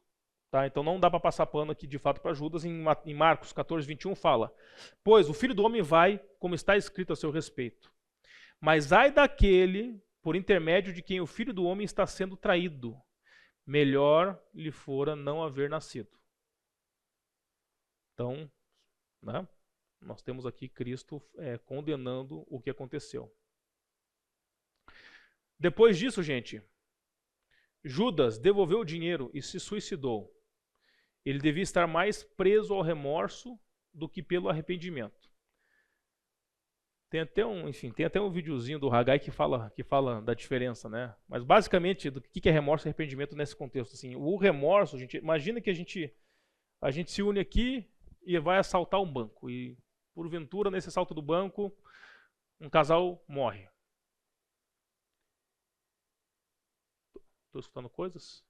Tá? Então não dá para passar pano aqui, de fato, para Judas. Em Marcos 14:21 fala: pois o Filho do Homem vai, como está escrito a seu respeito. Mas ai daquele, por intermédio de quem o Filho do Homem está sendo traído. Melhor lhe fora não haver nascido. Então, né, nós temos aqui Cristo condenando o que aconteceu. Depois disso, gente, Judas devolveu o dinheiro e se suicidou. Ele devia estar mais preso ao remorso do que pelo arrependimento. Tem até um videozinho do Haggai que fala da diferença, né? Mas basicamente, do que é remorso e arrependimento nesse contexto? Assim, o remorso, gente, imagina que a gente se une aqui e vai assaltar um banco. E, porventura, nesse assalto do banco, um casal morre. Estou escutando coisas?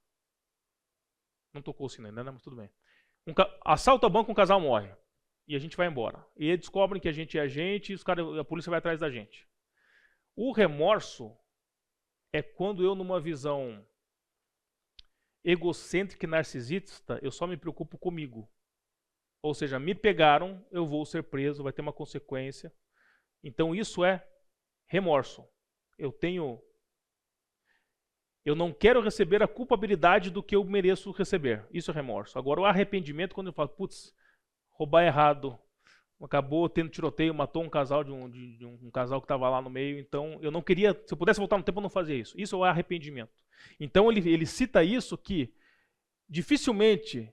Não tocou o sino ainda, né? Mas tudo bem. Assalta o banco, um casal morre. E a gente vai embora. E eles descobrem que a gente é agente e a polícia vai atrás da gente. O remorso é quando eu, numa visão egocêntrica e narcisista, eu só me preocupo comigo. Ou seja, me pegaram, eu vou ser preso, vai ter uma consequência. Então isso é remorso. Eu não quero receber a culpabilidade do que eu mereço receber. Isso é remorso. Agora o arrependimento, quando eu falo, putz, roubar errado, acabou tendo tiroteio, matou um casal de um casal que estava lá no meio, então eu não queria, se eu pudesse voltar no tempo eu não fazia isso. Isso é o arrependimento. Então ele cita isso que dificilmente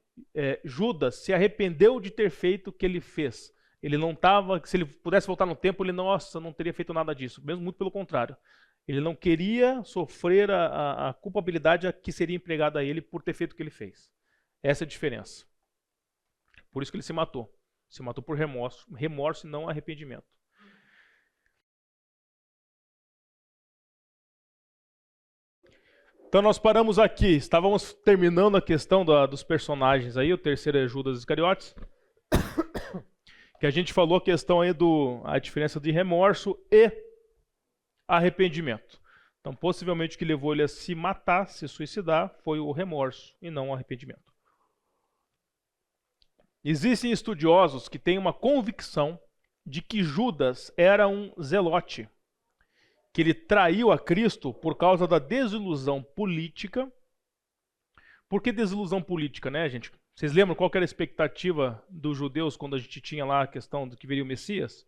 Judas se arrependeu de ter feito o que ele fez. Ele não estava, se ele pudesse voltar no tempo, ele não teria feito nada disso. Mesmo muito pelo contrário. Ele não queria sofrer a culpabilidade que seria empregada a ele por ter feito o que ele fez. Essa é a diferença. Por isso que ele se matou. Se matou por remorso e não arrependimento. Então nós paramos aqui. Estávamos terminando a questão dos personagens aí. O terceiro é Judas Iscariotes. Que a gente falou a questão aí a diferença de remorso e arrependimento. Então possivelmente o que levou ele a se matar, se suicidar, foi o remorso e não o arrependimento. Existem estudiosos que têm uma convicção de que Judas era um zelote, que ele traiu a Cristo por causa da desilusão política. Por que desilusão política, né, gente? Vocês lembram qual que era a expectativa dos judeus quando a gente tinha lá a questão do que viria o Messias?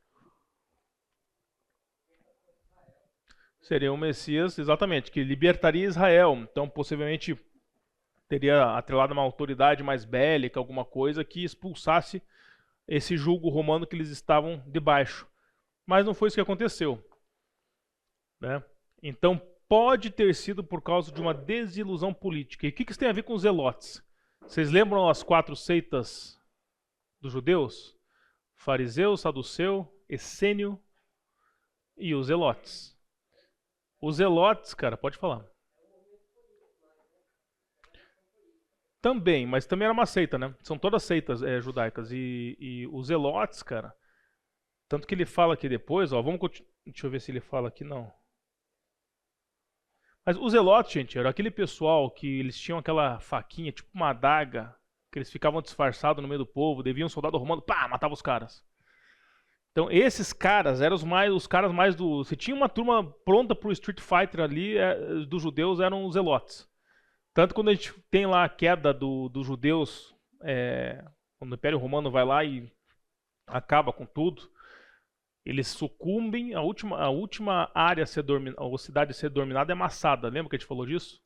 Seria um Messias, exatamente, que libertaria Israel. Então, possivelmente, teria atrelado uma autoridade mais bélica, alguma coisa que expulsasse esse jugo romano que eles estavam debaixo. Mas não foi isso que aconteceu, né? Então, pode ter sido por causa de uma desilusão política. E o que isso tem a ver com os zelotes? Vocês lembram as 4 seitas dos judeus? Fariseu, saduceu, essênio e os zelotes. Os zelotes, cara, pode falar. Também, mas também era uma seita, né? São todas seitas judaicas. E os zelotes, cara, tanto que ele fala aqui depois, ó, deixa eu ver se ele fala aqui, não. Mas os zelotes, gente, era aquele pessoal que eles tinham aquela faquinha, tipo uma adaga, que eles ficavam disfarçados no meio do povo, deviam um soldado romano, pá, matava os caras. Então, esses caras eram os caras mais do... Se tinha uma turma pronta pro Street Fighter ali, dos judeus, eram os zelotes. Tanto quando a gente tem lá a queda dos judeus, quando o Império Romano vai lá e acaba com tudo, eles sucumbem, a última área ou cidade a ser dominada é Massada. Lembra que a gente falou disso?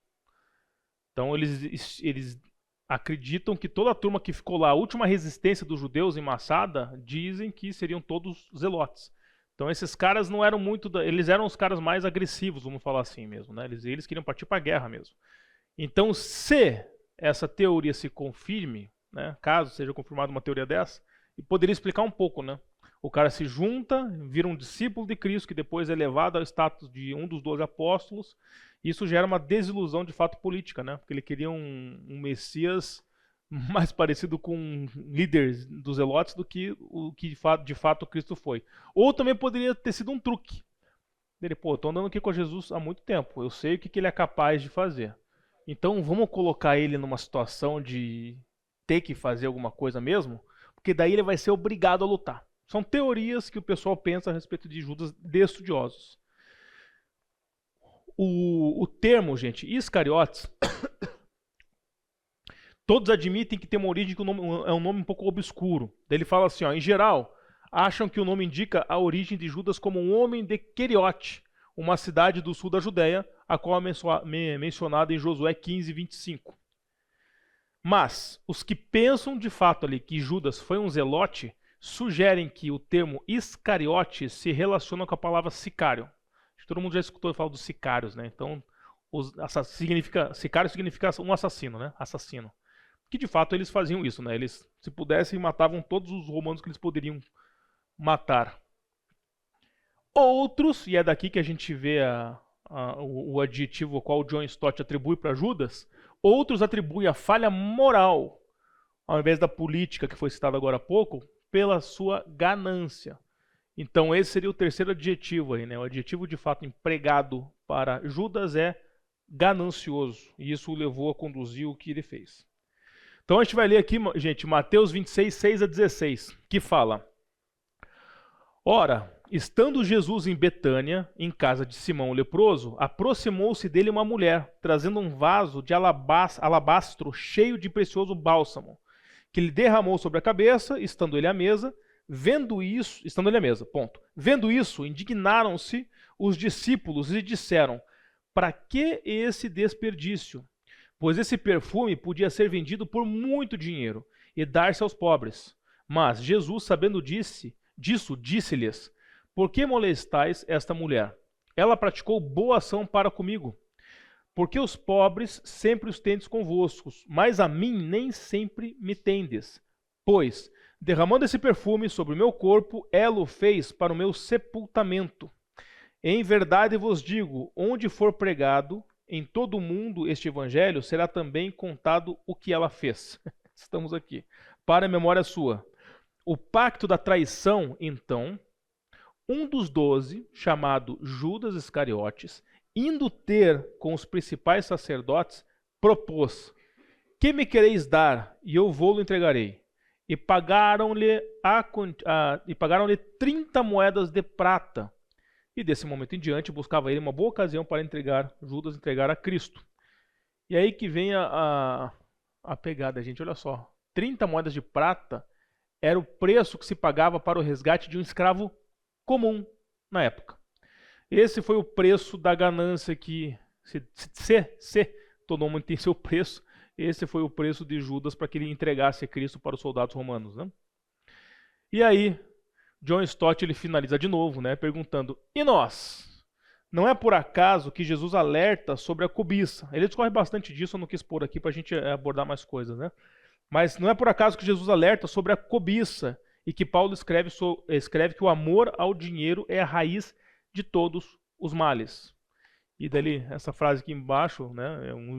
Então eles acreditam que toda a turma que ficou lá, a última resistência dos judeus em Massada, dizem que seriam todos zelotes. Então esses caras não eram muito... Eles eram os caras mais agressivos, vamos falar assim mesmo, né? Eles queriam partir para a guerra mesmo. Então, se essa teoria se confirme, né, caso seja confirmada uma teoria dessa, poderia explicar um pouco, né? O cara se junta, vira um discípulo de Cristo, que depois é elevado ao status de um dos 12 apóstolos. Isso gera uma desilusão de fato política, né? Porque ele queria um Messias mais parecido com um líder dos zelotes do que o que de fato Cristo foi. Ou também poderia ter sido um truque. Ele, pô, estou andando aqui com Jesus há muito tempo, eu sei o que ele é capaz de fazer. Então vamos colocar ele numa situação de ter que fazer alguma coisa mesmo, porque daí ele vai ser obrigado a lutar. São teorias que o pessoal pensa a respeito de Judas de estudiosos. O termo, gente, Iscariotes, todos admitem que tem uma origem que é um nome um pouco obscuro. Daí ele fala assim, ó, em geral, acham que o nome indica a origem de Judas como um homem de Queriote, uma cidade do sul da Judéia, a qual é mencionada em Josué 15, 25. Mas os que pensam de fato ali que Judas foi um zelote, sugerem que o termo Iscariote se relaciona com a palavra sicário. Todo mundo já escutou falar dos sicários, né? Então, sicário significa um assassino, né? Assassino. Que de fato eles faziam isso, né? Eles, se pudessem, matavam todos os romanos que eles poderiam matar. Outros, e é daqui que a gente vê o adjetivo ao qual o John Stott atribui para Judas, outros atribuem a falha moral, ao invés da política que foi citada agora há pouco, pela sua ganância. Então esse seria o terceiro adjetivo aí, né? O adjetivo de fato empregado para Judas é ganancioso, e isso o levou a conduzir o que ele fez. Então a gente vai ler aqui, gente, Mateus 26, 6 a 16, que fala: Ora, estando Jesus em Betânia, em casa de Simão o leproso, aproximou-se dele uma mulher, trazendo um vaso de alabastro cheio de precioso bálsamo, que lhe derramou sobre a cabeça, estando ele à mesa. Vendo isso, indignaram-se os discípulos e disseram: para que esse desperdício? Pois esse perfume podia ser vendido por muito dinheiro e dar-se aos pobres. Mas Jesus, sabendo disso, disse-lhes: por que molestais esta mulher? Ela praticou boa ação para comigo. Porque os pobres sempre os tendes convosco, mas a mim nem sempre me tendes. Pois, derramando esse perfume sobre o meu corpo, ela o fez para o meu sepultamento. Em verdade vos digo, onde for pregado em todo o mundo este evangelho, será também contado o que ela fez. Estamos aqui, para a memória sua. O pacto da traição, então, um dos 12, chamado Judas Iscariotes, indo ter com os principais sacerdotes, propôs: que me quereis dar, e eu vou-lo entregarei. E pagaram-lhe 30 moedas de prata. E desse momento em diante buscava ele uma boa ocasião para Judas entregar a Cristo. E aí que vem a pegada, gente, olha só. 30 moedas de prata era o preço que se pagava para o resgate de um escravo comum na época. Esse foi o preço da ganância que, se todo mundo tem seu preço, esse foi o preço de Judas para que ele entregasse Cristo para os soldados romanos, né? E aí, John Stott ele finaliza de novo, né, perguntando: e nós? Não é por acaso que Jesus alerta sobre a cobiça? Ele discorre bastante disso, eu não quis pôr aqui para a gente abordar mais coisas, né? Mas não é por acaso que Jesus alerta sobre a cobiça e que Paulo escreve que o amor ao dinheiro é a raiz de todos os males. E dali, essa frase aqui embaixo, né,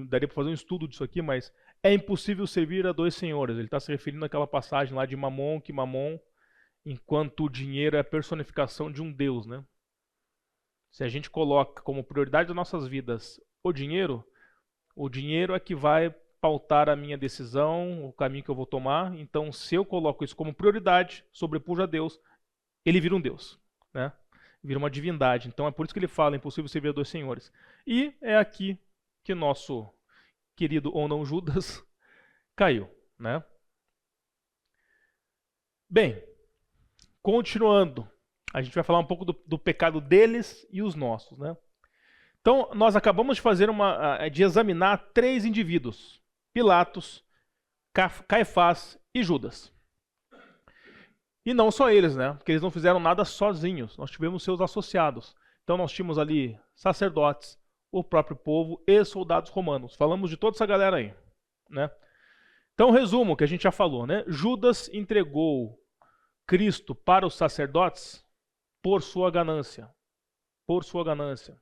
daria para fazer um estudo disso aqui, mas é impossível servir a dois senhores. Ele está se referindo àquela passagem lá de Mamon, que Mamon, enquanto o dinheiro é a personificação de um Deus, né? Se a gente coloca como prioridade das nossas vidas o dinheiro é que vai pautar a minha decisão, o caminho que eu vou tomar. Então, se eu coloco isso como prioridade, sobrepujo a Deus, ele vira um Deus, né? Vira uma divindade. Então, é por isso que ele fala, é impossível servir a dois senhores. E é aqui que nosso querido ou não Judas caiu, né? Bem, continuando. A gente vai falar um pouco do pecado deles e os nossos, né? Então, nós acabamos de examinar 3 indivíduos: Pilatos, Caifás e Judas. E não só eles, né? Porque eles não fizeram nada sozinhos. Nós tivemos seus associados. Então, nós tínhamos ali sacerdotes, o próprio povo e soldados romanos. Falamos de toda essa galera aí, né? Então, resumo que a gente já falou, né? Judas entregou Cristo para os sacerdotes por sua ganância. Por sua ganância.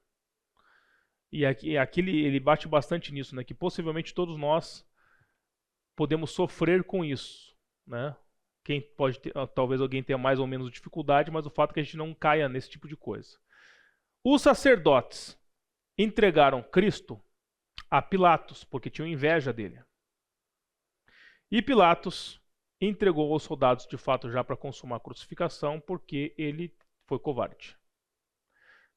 E aqui ele bate bastante nisso, né? Que possivelmente todos nós podemos sofrer com isso, né? Quem pode ter, talvez alguém tenha mais ou menos dificuldade, mas o fato é que a gente não caia nesse tipo de coisa. Os sacerdotes entregaram Cristo a Pilatos, porque tinham inveja dele. E Pilatos entregou aos soldados, de fato, já para consumar a crucificação, porque ele foi covarde.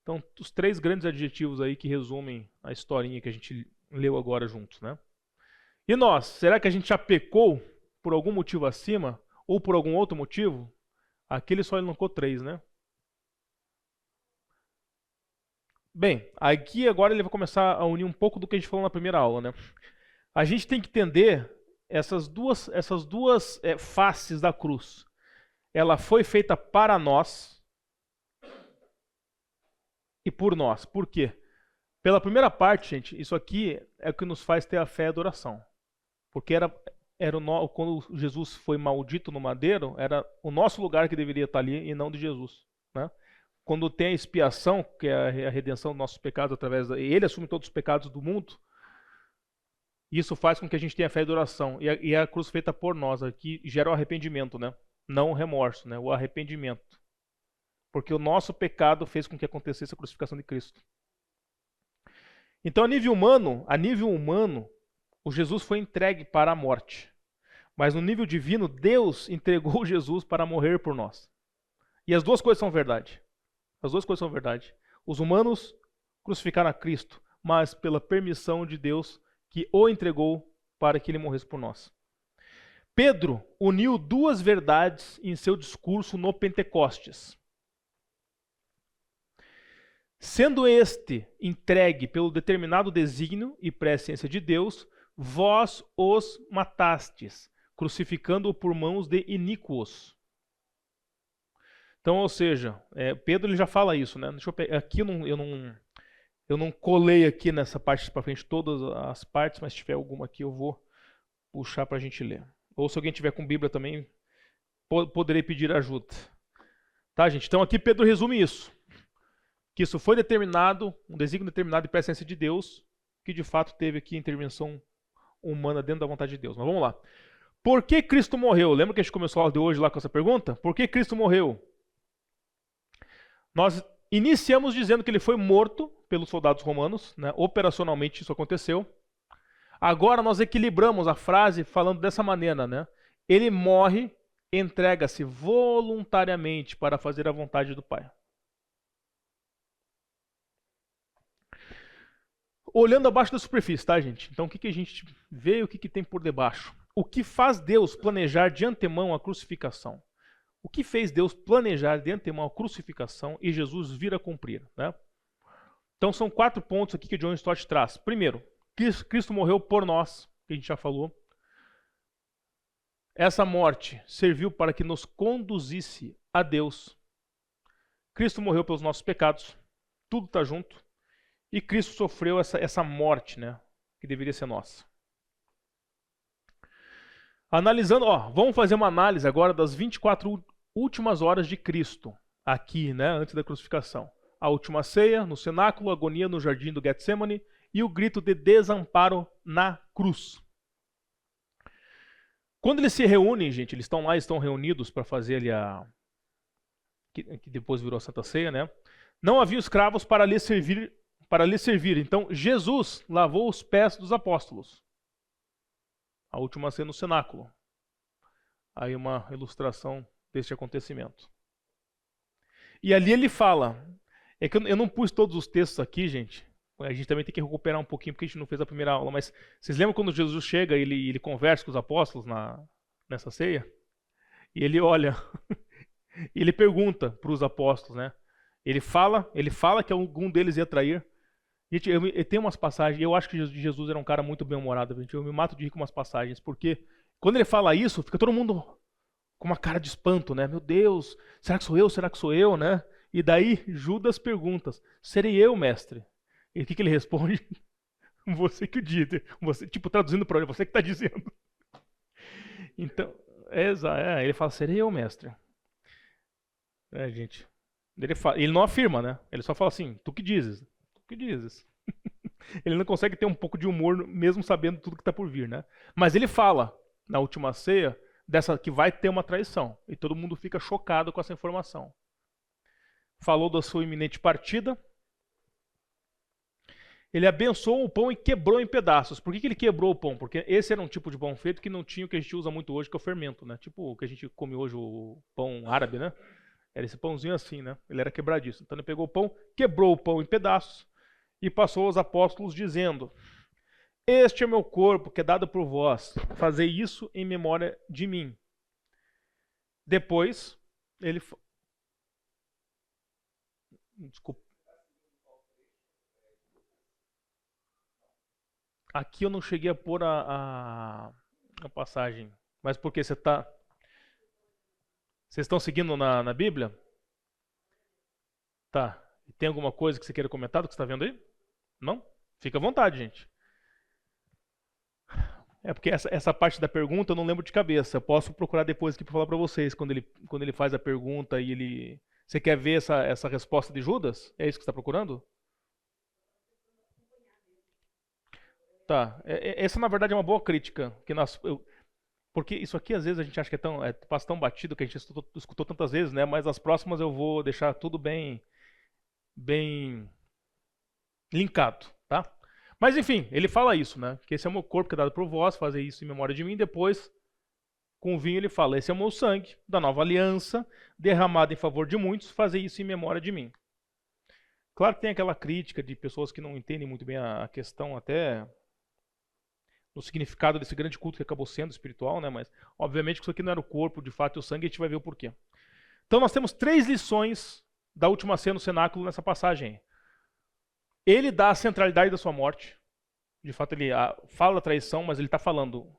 Então, os 3 grandes adjetivos aí que resumem a historinha que a gente leu agora juntos, né? E nós, será que a gente já pecou por algum motivo acima ou por algum outro motivo? Aqui ele só elencou 3, né? Bem, aqui agora ele vai começar a unir um pouco do que a gente falou na primeira aula, né? A gente tem que entender essas duas faces da cruz. Ela foi feita para nós e por nós. Por quê? Pela primeira parte, gente, isso aqui é o que nos faz ter a fé e a adoração. Porque quando Jesus foi maldito no madeiro, era o nosso lugar que deveria estar ali e não de Jesus, né? Quando tem a expiação, que é a redenção dos nossos pecados através ele assume todos os pecados do mundo, isso faz com que a gente tenha fé e adoração. E a cruz feita por nós aqui gera o arrependimento, né? Não o remorso, né? O arrependimento. Porque o nosso pecado fez com que acontecesse a crucificação de Cristo. Então, a nível humano, o Jesus foi entregue para a morte. Mas no nível divino, Deus entregou Jesus para morrer por nós. E as duas coisas são verdade. As duas coisas são verdade. Os humanos crucificaram a Cristo, mas pela permissão de Deus que o entregou para que ele morresse por nós. Pedro uniu 2 verdades em seu discurso no Pentecostes. Sendo este entregue pelo determinado desígnio e presciência de Deus, vós os matastes, crucificando-o por mãos de iníquos. Então, ou seja, Pedro ele já fala isso, né? Deixa eu pegar, aqui eu não colei aqui nessa parte para frente todas as partes, mas se tiver alguma aqui eu vou puxar para a gente ler. Ou se alguém tiver com Bíblia também, poderei pedir ajuda. Tá, gente? Então aqui Pedro resume isso. Que isso foi determinado, um desígnio determinado de presciência de Deus, que de fato teve aqui intervenção humana dentro da vontade de Deus. Mas vamos lá. Por que Cristo morreu? Lembra que a gente começou a aula de hoje lá com essa pergunta? Por que Cristo morreu? Nós iniciamos dizendo que ele foi morto pelos soldados romanos, né? Operacionalmente isso aconteceu. Agora nós equilibramos a frase falando dessa maneira, né? Ele morre, entrega-se voluntariamente para fazer a vontade do Pai. Olhando abaixo da superfície, tá, gente? Então o que a gente vê e o que tem por debaixo? O que faz Deus planejar de antemão a crucificação? O que fez Deus planejar de antemão a crucificação e Jesus vir a cumprir, né? Então são 4 pontos aqui que o John Stott traz. Primeiro, Cristo morreu por nós, que a gente já falou. Essa morte serviu para que nos conduzisse a Deus. Cristo morreu pelos nossos pecados. Tudo está junto. E Cristo sofreu essa morte, né, que deveria ser nossa. Analisando, vamos fazer uma análise agora das 24 últimas horas de Cristo, aqui, né, antes da crucificação. A última ceia, no cenáculo, a agonia no jardim do Getsemane e o grito de desamparo na cruz. Quando eles se reúnem, gente, eles estão lá, estão reunidos para fazer ali que depois virou a Santa Ceia, né? Não havia escravos para lhe servir. Então, Jesus lavou os pés dos apóstolos. A última ceia no cenáculo. Aí uma ilustração deste acontecimento. E ali ele fala, é que eu não pus todos os textos aqui, gente. A gente também tem que recuperar um pouquinho, porque a gente não fez a primeira aula, mas vocês lembram quando Jesus chega e ele conversa com os apóstolos nessa ceia? E ele olha, e ele pergunta para os apóstolos, né? Ele fala que algum deles ia trair. Gente, eu tenho umas passagens, eu acho que Jesus era um cara muito bem-humorado, gente. Eu me mato de rir com umas passagens, porque quando ele fala isso, fica todo mundo com uma cara de espanto, né? Meu Deus, será que sou eu? Será que sou eu, né? E daí Judas pergunta, serei eu, mestre? E o que ele responde? Você que o diz. Você, tipo, traduzindo para ele, você que está dizendo. Então, ele fala, serei eu, mestre. Gente. Ele não afirma, né? Ele só fala assim, tu que dizes. Tu que dizes. Ele não consegue ter um pouco de humor, mesmo sabendo tudo que está por vir, né? Mas ele fala, na última ceia, que vai ter uma traição. E todo mundo fica chocado com essa informação. Falou da sua iminente partida. Ele abençoou o pão e quebrou em pedaços. Por que ele quebrou o pão? Porque esse era um tipo de pão feito que não tinha o que a gente usa muito hoje, que é o fermento, né? Tipo o que a gente come hoje, o pão árabe, né? Era esse pãozinho assim, né? Ele era quebradiço. Então ele pegou o pão, quebrou o pão em pedaços e passou aos apóstolos dizendo, este é meu corpo que é dado por vós. Fazei isso em memória de mim. Depois, ele... Desculpa. Aqui eu não cheguei a pôr a passagem. Mas porque você está... Vocês estão seguindo na Bíblia? Tá. E tem alguma coisa que você queira comentar do que você está vendo aí? Não? Fica à vontade, gente. É porque essa parte da pergunta eu não lembro de cabeça. Eu posso procurar depois aqui para falar para vocês. Quando ele faz a pergunta e ele... Você quer ver essa resposta de Judas? É isso que você está procurando? Tá. Essa, na verdade, é uma boa crítica. Porque isso aqui, às vezes, a gente acha que passa tão batido que a gente escutou tantas vezes, né? Mas as próximas eu vou deixar tudo bem linkado, tá? Mas, enfim, ele fala isso, né? Que esse é o meu corpo que é dado por vós, fazer isso em memória de mim. Depois, com o vinho, ele fala, esse é o meu sangue da nova aliança, derramado em favor de muitos, fazer isso em memória de mim. Claro que tem aquela crítica de pessoas que não entendem muito bem a questão até... no significado desse grande culto que acabou sendo espiritual, né? Mas, obviamente, que isso aqui não era o corpo, de fato, e o sangue, a gente vai ver o porquê. Então, nós temos 3 lições da última ceia no cenáculo nessa passagem. Ele dá a centralidade da sua morte. De fato, ele fala da traição, mas ele está falando,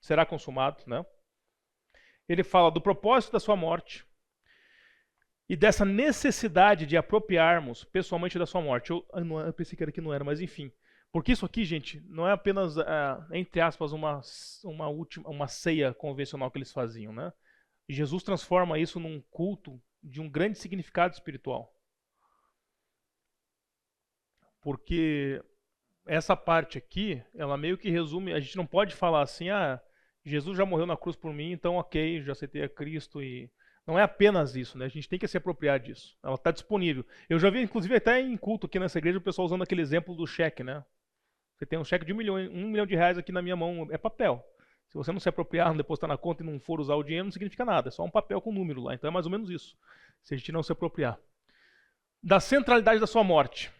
será consumado, né? Ele fala do propósito da sua morte e dessa necessidade de apropriarmos pessoalmente da sua morte. Eu pensei que era que não era, mas enfim. Porque isso aqui, gente, não é apenas, entre aspas, uma ceia convencional que eles faziam, né? Jesus transforma isso num culto de um grande significado espiritual. Porque essa parte aqui, ela meio que resume, a gente não pode falar assim, Jesus já morreu na cruz por mim, então ok, já aceitei a Cristo e... Não é apenas isso, né? A gente tem que se apropriar disso. Ela está disponível. Eu já vi, inclusive, até em culto aqui nessa igreja, o pessoal usando aquele exemplo do cheque, né? Você tem um cheque de R$1 milhão aqui na minha mão, é papel. Se você não se apropriar, não depositar na conta e não for usar o dinheiro, não significa nada. É só um papel com número lá. Então é mais ou menos isso. Se a gente não se apropriar. Da centralidade da sua morte.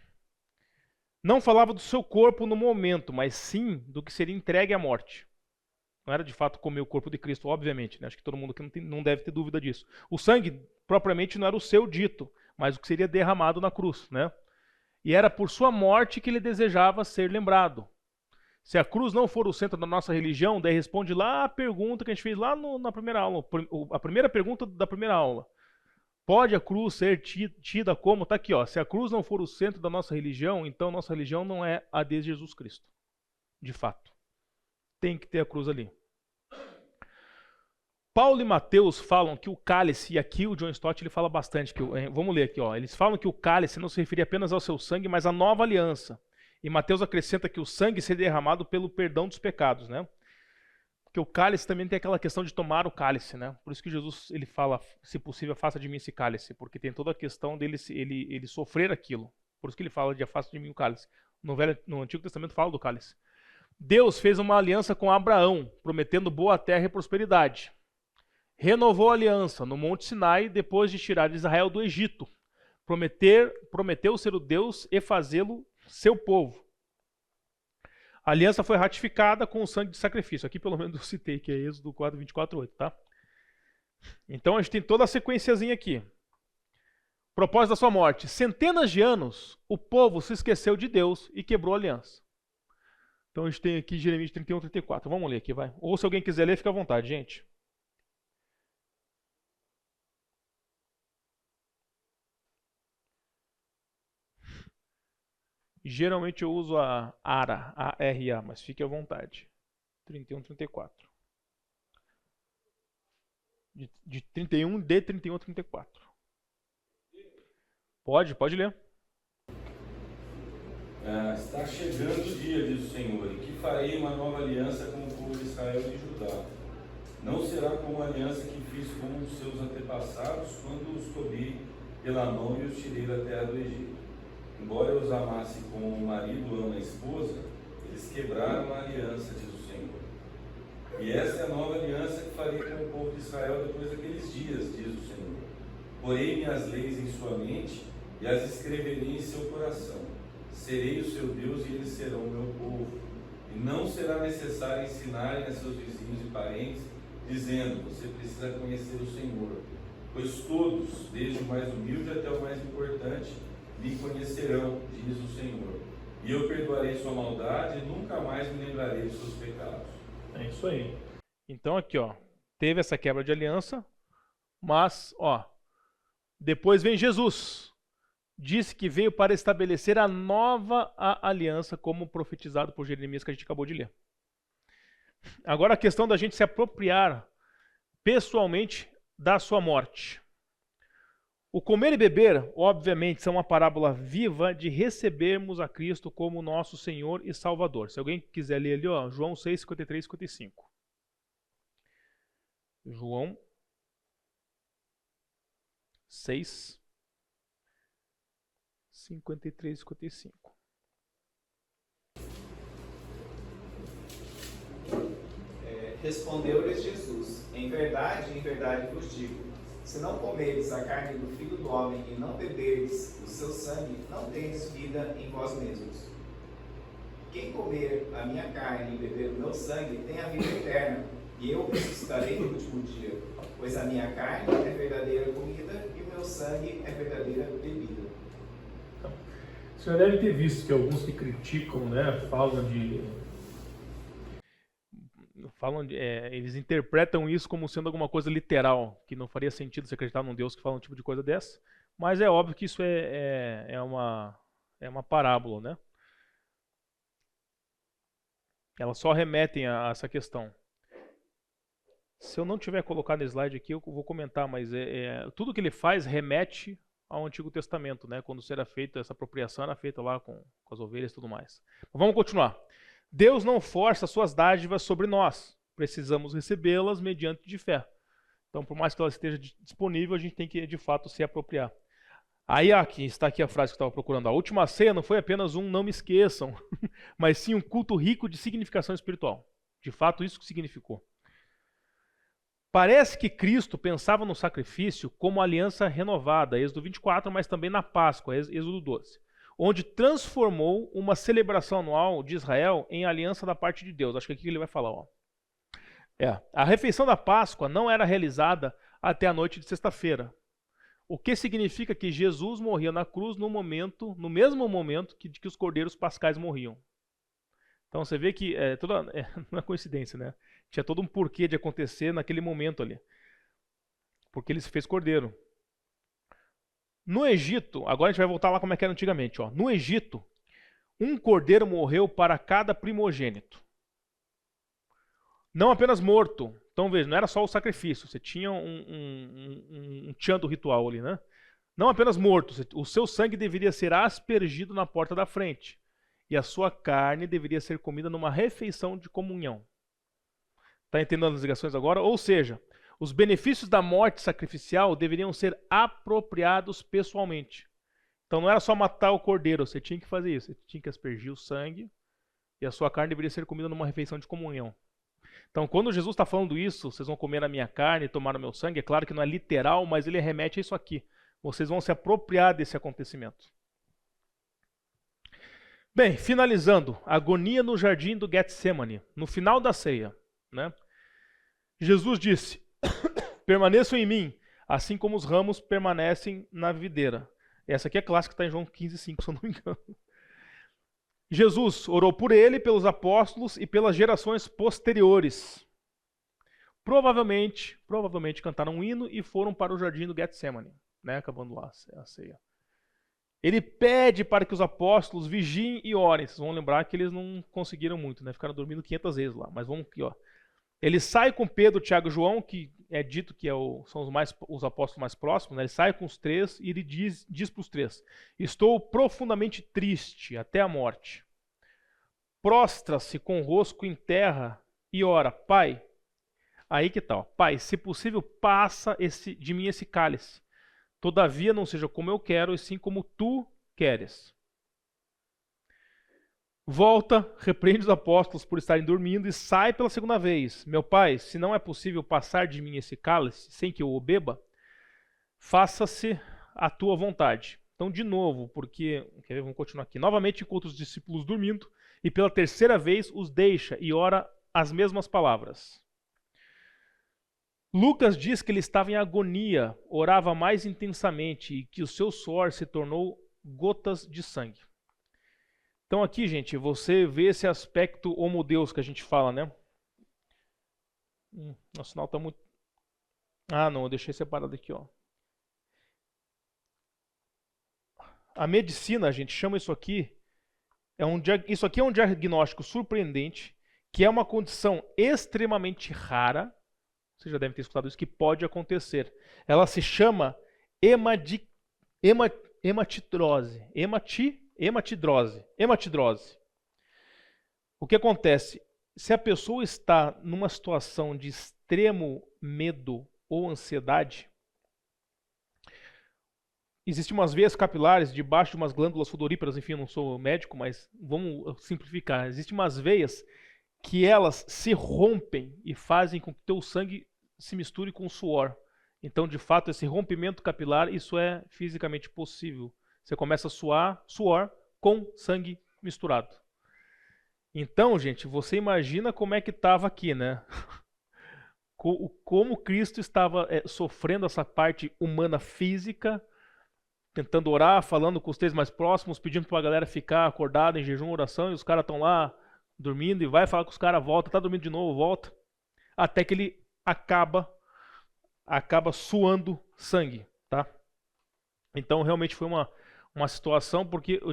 Não falava do seu corpo no momento, mas sim do que seria entregue à morte. Não era de fato comer o corpo de Cristo, obviamente. Né? Acho que todo mundo aqui não deve ter dúvida disso. O sangue, propriamente, não era o seu dito, mas o que seria derramado na cruz. Né? e era por sua morte que ele desejava ser lembrado. Se a cruz não for o centro da nossa religião, daí responde lá a pergunta que a gente fez lá na primeira aula, a primeira pergunta da primeira aula. Pode a cruz ser tida como? Está aqui, ó. Se a cruz não for o centro da nossa religião, então nossa religião não é a de Jesus Cristo. De fato. Tem que ter a cruz ali. Paulo e Mateus falam que o cálice, e aqui o John Stott ele fala bastante, vamos ler aqui, ó. Eles falam que o cálice não se referia apenas ao seu sangue, mas à nova aliança. E Mateus acrescenta que o sangue seria derramado pelo perdão dos pecados, né? Porque o cálice também tem aquela questão de tomar o cálice, né? Por isso que Jesus ele fala, se possível, afasta de mim esse cálice, porque tem toda a questão dele ele sofrer aquilo. Por isso que ele fala de afasta de mim o cálice. No Antigo Testamento fala do cálice. Deus fez uma aliança com Abraão, prometendo boa terra e prosperidade. Renovou a aliança no Monte Sinai depois de tirar Israel do Egito. Prometeu ser o Deus e fazê-lo seu povo. A aliança foi ratificada com o sangue de sacrifício. Aqui pelo menos eu citei, que é Êxodo 4, 24, 8, tá? Então a gente tem toda a sequenciazinha aqui. Propósito da sua morte. Centenas de anos, o povo se esqueceu de Deus e quebrou a aliança. Então a gente tem aqui Jeremias 31, 34. Vamos ler aqui, vai. Ou se alguém quiser ler, fica à vontade, gente. Geralmente eu uso a ARA, A-R-A, mas fique à vontade. 31, 34. De 31, de 31 a 34. Pode ler. Está chegando o dia, diz o Senhor, em que farei uma nova aliança com o povo de Israel e de Judá. Não será como a aliança que fiz com os seus antepassados quando os tomei pela mão e os tirei da terra do Egito. Embora eu os amasse como o marido ama a esposa, eles quebraram a aliança, diz o Senhor. E essa é a nova aliança que farei com o povo de Israel depois daqueles dias, diz o Senhor. Porei minhas leis em sua mente e as escreverei em seu coração. Serei o seu Deus e eles serão o meu povo. E não será necessário ensinarem a seus vizinhos e parentes, dizendo, você precisa conhecer o Senhor. Pois todos, desde o mais humilde até o mais importante, me conhecerão, diz o Senhor. E eu perdoarei sua maldade e nunca mais me lembrarei dos seus pecados. É isso aí. Então aqui, ó, teve essa quebra de aliança, mas, ó, depois vem Jesus. Disse que veio para estabelecer a nova aliança, como profetizado por Jeremias, que a gente acabou de ler. Agora a questão da gente se apropriar pessoalmente da sua morte. O comer e beber, obviamente, são uma parábola viva de recebermos a Cristo como nosso Senhor e Salvador. Se alguém quiser ler ali, ó, João 6, 53 e 55. João 6, 53 e 55. Respondeu-lhes Jesus, em verdade vos digo, se não comerdes a carne do Filho do Homem e não beberdes o seu sangue, não tendes vida em vós mesmos. Quem comer a minha carne e beber o meu sangue tem a vida eterna, e eu ressuscitarei no último dia, pois a minha carne é verdadeira comida e o meu sangue é verdadeira bebida. Então, o senhor deve ter visto que alguns que criticam, né, eles interpretam isso como sendo alguma coisa literal, que não faria sentido você acreditar num Deus que fala um tipo de coisa dessa, mas é óbvio que isso é uma parábola, né? Elas só remetem a essa questão. Se eu não tiver colocado no slide aqui, eu vou comentar, mas tudo que ele faz remete ao Antigo Testamento, né? Quando será feita essa apropriação, era feita lá com as ovelhas e tudo mais. Mas vamos continuar. Deus não força suas dádivas sobre nós. Precisamos recebê-las mediante de fé. Então, por mais que ela esteja disponível, a gente tem que, de fato, se apropriar. Aí está aqui a frase que eu estava procurando. A última ceia não foi apenas um não me esqueçam, mas sim um culto rico de significação espiritual. De fato, isso que significou. Parece que Cristo pensava no sacrifício como aliança renovada, Êxodo 24, mas também na Páscoa, Êxodo 12. Onde transformou uma celebração anual de Israel em aliança da parte de Deus. Acho que aqui ele vai falar. Ó. A refeição da Páscoa não era realizada até a noite de sexta-feira. O que significa que Jesus morria na cruz no mesmo momento que os cordeiros pascais morriam. Então você vê que não é coincidência, né? Tinha todo um porquê de acontecer naquele momento ali. Porque ele se fez cordeiro. No Egito, agora a gente vai voltar lá como é que era antigamente. Ó. No Egito, um cordeiro morreu para cada primogênito. Não apenas morto. Então veja, não era só o sacrifício. Você tinha um tchan do ritual ali, né? Não apenas morto. O seu sangue deveria ser aspergido na porta da frente. E a sua carne deveria ser comida numa refeição de comunhão. Está entendendo as ligações agora? Ou seja, os benefícios da morte sacrificial deveriam ser apropriados pessoalmente. Então não era só matar o cordeiro, você tinha que fazer isso. Você tinha que aspergir o sangue e a sua carne deveria ser comida numa refeição de comunhão. Então quando Jesus está falando isso, vocês vão comer a minha carne e tomar o meu sangue, é claro que não é literal, mas ele remete a isso aqui. Vocês vão se apropriar desse acontecimento. Bem, finalizando, agonia no jardim do Getsemane, no final da ceia, né? Jesus disse, permaneçam em mim, assim como os ramos permanecem na videira. Essa aqui é clássica, está em João 15:5, se eu não me engano. Jesus orou por ele, pelos apóstolos e pelas gerações posteriores. Provavelmente cantaram um hino e foram para o jardim do Getsemane, né? Acabando lá a ceia. Ele pede para que os apóstolos vigiem e orem. Vocês vão lembrar que eles não conseguiram muito, né? Ficaram dormindo 500 vezes lá. Mas vamos aqui, ó. Ele sai com Pedro, Tiago e João, que é dito que são os apóstolos mais próximos, né? Ele sai com os três e ele diz para os três: estou profundamente triste até a morte. Prostra-se com o rosto em terra e ora, Pai, aí que tal? Pai, se possível, passa de mim esse cálice. Todavia não seja como eu quero, e sim como tu queres. Volta, repreende os apóstolos por estarem dormindo e sai pela segunda vez. Meu pai, se não é possível passar de mim esse cálice sem que eu o beba, faça-se a tua vontade. Então, de novo, vamos continuar aqui. Novamente encontra os discípulos dormindo e pela terceira vez os deixa e ora as mesmas palavras. Lucas diz que ele estava em agonia, orava mais intensamente e que o seu suor se tornou gotas de sangue. Então aqui, gente, você vê esse aspecto homodeus que a gente fala, né? O sinal está muito... Ah, não, eu deixei separado aqui, ó. A medicina, a gente chama isso aqui... Isso aqui é um diagnóstico surpreendente, que é uma condição extremamente rara. Você já deve ter escutado isso, que pode acontecer. Ela se chama hematidrose. Hematidrose. O que acontece? Se a pessoa está numa situação de extremo medo ou ansiedade, existem umas veias capilares debaixo de umas glândulas sudoríparas, enfim, eu não sou médico, mas vamos simplificar. Existem umas veias que elas se rompem e fazem com que o teu sangue se misture com o suor. Então, de fato, esse rompimento capilar, isso é fisicamente possível. Você começa a suor com sangue misturado. Então, gente, você imagina como é que estava aqui, né? Como Cristo estava sofrendo essa parte humana física, tentando orar, falando com os três mais próximos, pedindo para a galera ficar acordada em jejum, oração, e os caras estão lá dormindo, e vai falar com os caras, volta, tá dormindo de novo, volta, até que ele acaba suando sangue, tá? Então realmente foi uma situação, porque o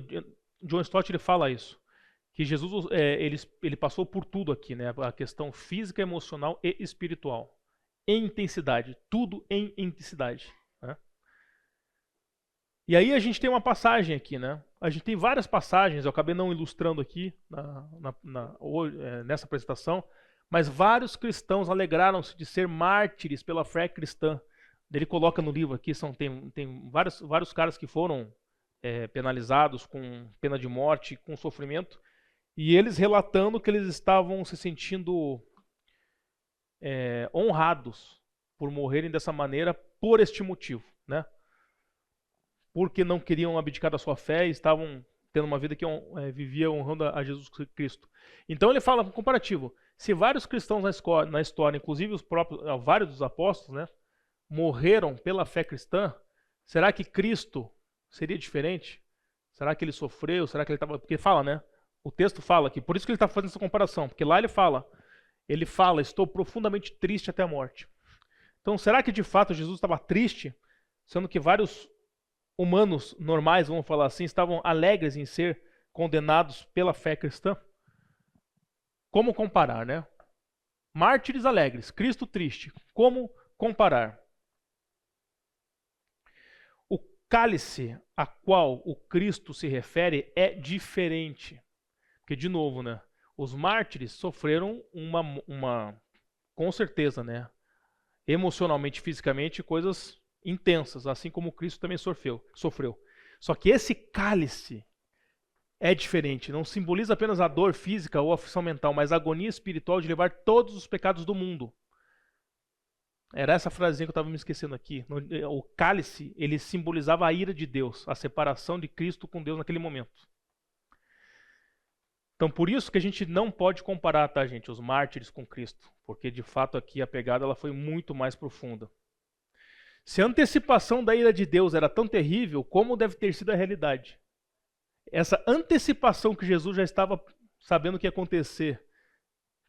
John Stott ele fala isso, que Jesus ele passou por tudo aqui, né? A questão física, emocional e espiritual, em intensidade, tudo em intensidade, né? E aí a gente tem uma passagem aqui, né? A gente tem várias passagens, eu acabei não ilustrando aqui nessa apresentação, mas vários cristãos alegraram-se de ser mártires pela fé cristã. Ele coloca no livro aqui, tem vários caras que foram penalizados com pena de morte, com sofrimento, e eles relatando que eles estavam se sentindo honrados por morrerem dessa maneira por este motivo, né? Porque não queriam abdicar da sua fé e estavam tendo uma vida que vivia honrando a Jesus Cristo. Então ele fala um comparativo. Se vários cristãos na história, inclusive vários dos apóstolos, né, morreram pela fé cristã, Será que Cristo seria diferente? Será que ele sofreu? Será que ele estava... Porque fala, né? O texto fala aqui. Por isso que ele está fazendo essa comparação. Porque lá ele fala, estou profundamente triste até a morte. Então, será que de fato Jesus estava triste? Sendo que vários humanos normais, vamos falar assim, estavam alegres em ser condenados pela fé cristã? Como comparar, né? Mártires alegres, Cristo triste. Como comparar? O cálice a qual o Cristo se refere é diferente. Porque, de novo, né? Os mártires sofreram com certeza, né? Emocionalmente, fisicamente, coisas intensas, assim como Cristo também sofreu. Só que esse cálice é diferente, não simboliza apenas a dor física ou a aflição mental, mas a agonia espiritual de levar todos os pecados do mundo. Era essa frasinha que eu estava me esquecendo aqui. O cálice, ele simbolizava a ira de Deus, a separação de Cristo com Deus naquele momento. Então, por isso que a gente não pode comparar, tá, gente, os mártires com Cristo, porque de fato aqui a pegada ela foi muito mais profunda. Se a antecipação da ira de Deus era tão terrível, como deve ter sido a realidade? Essa antecipação que Jesus já estava sabendo que ia acontecer,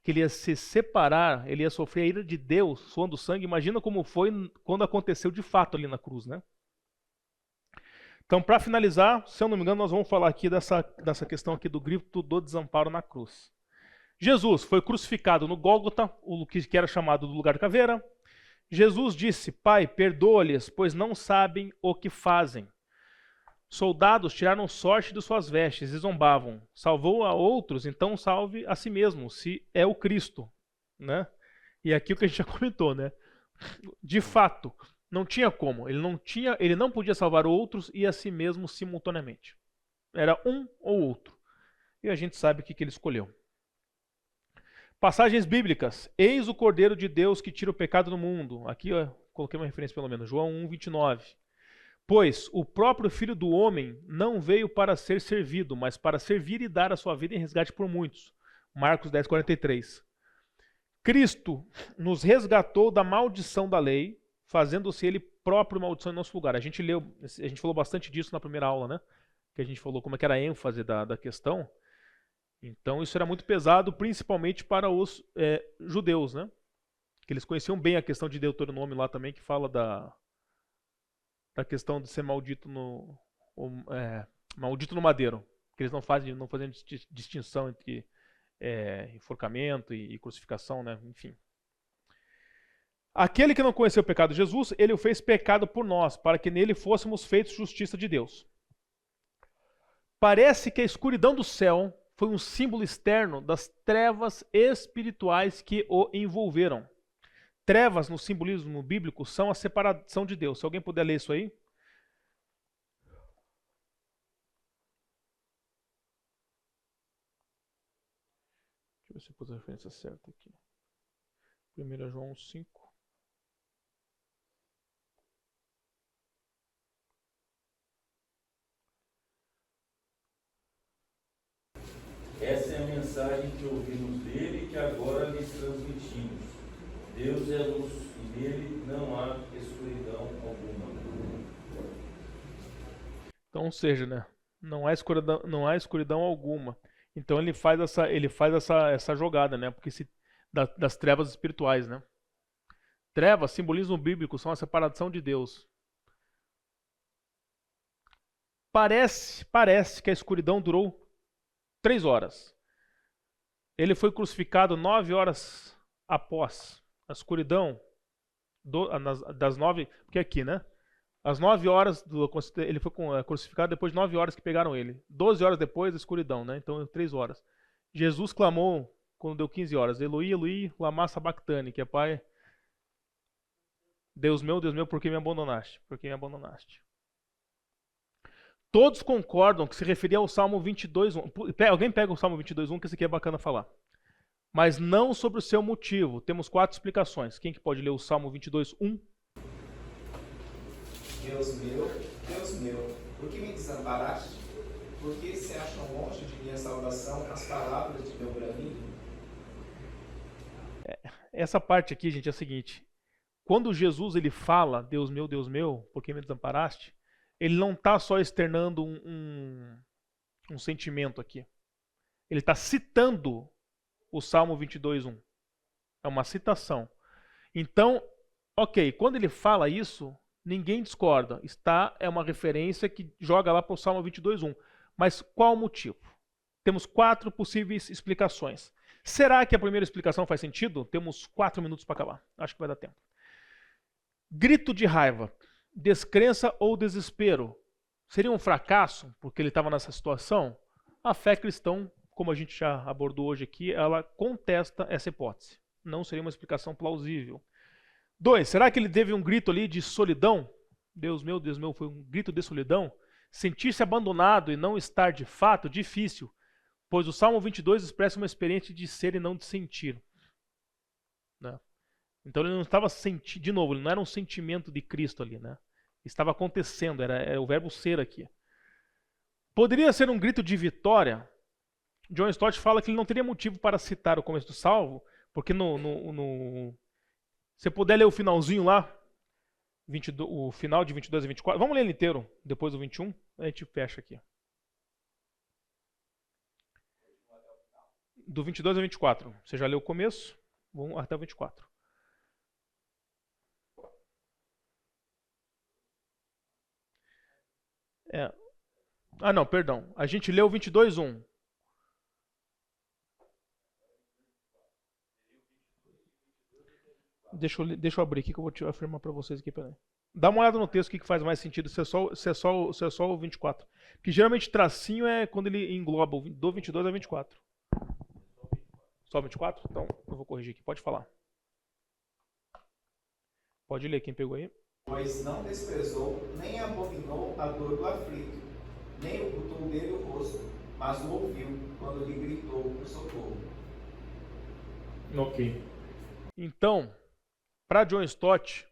que ele ia se separar, ele ia sofrer a ira de Deus, suando sangue, imagina como foi quando aconteceu de fato ali na cruz, né? Então, para finalizar, se eu não me engano, nós vamos falar aqui dessa questão aqui do grito do desamparo na cruz. Jesus foi crucificado no Gólgota, o que era chamado do lugar de caveira. Jesus disse, Pai, perdoa-lhes, pois não sabem o que fazem. Soldados tiraram sorte de suas vestes e zombavam. Salvou a outros, então salve a si mesmo, se é o Cristo. Né? E aqui o que a gente já comentou, né? De fato, não tinha como. Ele não podia salvar outros e a si mesmo simultaneamente. Era um ou outro. E a gente sabe o que ele escolheu. Passagens bíblicas. Eis o Cordeiro de Deus que tira o pecado do mundo. Aqui coloquei uma referência pelo menos. João 1:29. Pois o próprio Filho do Homem não veio para ser servido, mas para servir e dar a sua vida em resgate por muitos. Marcos 10:43. Cristo nos resgatou da maldição da lei, fazendo-se ele próprio maldição em nosso lugar. A gente falou bastante disso na primeira aula, né? Que a gente falou como é que era a ênfase da questão. Então isso era muito pesado, principalmente para os judeus, né? Que eles conheciam bem a questão de Deuteronômio lá também, que fala da questão de ser maldito no madeiro. Que eles não fazem distinção entre enforcamento e crucificação, né? Enfim. Aquele que não conheceu o pecado de Jesus, ele o fez pecado por nós, para que nele fôssemos feitos justiça de Deus. Parece que a escuridão do céu foi um símbolo externo das trevas espirituais que o envolveram. Trevas, no simbolismo bíblico, são a separação de Deus. Se alguém puder ler isso aí. Deixa eu ver se eu pus a referência certa aqui. 1 João 5. Essa é a mensagem que ouvimos dele e que agora lhes transmitimos. Deus é luz e nele não há escuridão alguma. Então, ou seja, né? Não há escuridão alguma. Então ele faz essa jogada, né? Porque das trevas espirituais, né? Trevas, simbolismo bíblico, são a separação de Deus. Parece que a escuridão durou 3 horas. Ele foi crucificado 9 horas após. A escuridão das 9, porque aqui, né? Às 9 horas, ele foi crucificado depois de 9 horas que pegaram ele. 12 horas depois, a escuridão, né? Então, 3 horas. Jesus clamou quando deu 15 horas. Eloi, Eloi, lama sabachthani, que é Pai, Deus meu, por que me abandonaste? Por que me abandonaste? Todos concordam que se referia ao Salmo 22:1. Alguém pega o Salmo 22:1, que esse aqui é bacana falar. Mas não sobre o seu motivo. Temos 4 explicações. Quem que pode ler o Salmo 22:1? Deus meu, por que me desamparaste? Por que se acham longe de minha salvação as palavras de meu bramido? Essa parte aqui, gente, é a seguinte. quando Jesus ele fala, Deus meu, por que me desamparaste? Ele não está só externando um sentimento aqui. Ele está citando o Salmo 22:1. É uma citação. Então, ok, quando ele fala isso, ninguém discorda. É uma referência que joga lá para o Salmo 22:1. Mas qual o motivo? Temos 4 possíveis explicações. Será que a primeira explicação faz sentido? Temos 4 minutos para acabar. Acho que vai dar tempo. Grito de raiva, descrença ou desespero. Seria um fracasso porque ele estava nessa situação? A fé cristã, como a gente já abordou hoje aqui, ela contesta essa hipótese. Não seria uma explicação plausível. 2. Será que ele teve um grito ali de solidão? Deus meu, foi um grito de solidão? Sentir-se abandonado e não estar de fato, difícil, pois o Salmo 22 expressa uma experiência de ser e não de sentir. Né? Então ele não estava sentindo, de novo, ele não era um sentimento de Cristo ali, né? Estava acontecendo, era o verbo ser aqui. Poderia ser um grito de vitória? John Stott fala que ele não teria motivo para citar o começo do salmo, porque se puder ler o finalzinho lá, o final de 22 a 24, vamos ler ele inteiro, depois do 21, a gente fecha aqui. Do 22 a 24, você já leu o começo, vamos até o 24. Não, perdão. A gente leu 22:1. Deixa eu abrir aqui que eu vou te afirmar para vocês aqui. Peraí. Dá uma olhada no texto que faz mais sentido se é só o 24. Porque geralmente tracinho é quando ele engloba do 22 a 24. Só 24? Então eu vou corrigir aqui. Pode falar. Pode ler quem pegou aí. Pois não desprezou, nem abominou a dor do aflito, nem ocultou dele o rosto, mas o ouviu quando lhe gritou por socorro. Ok. Então, para John Stott,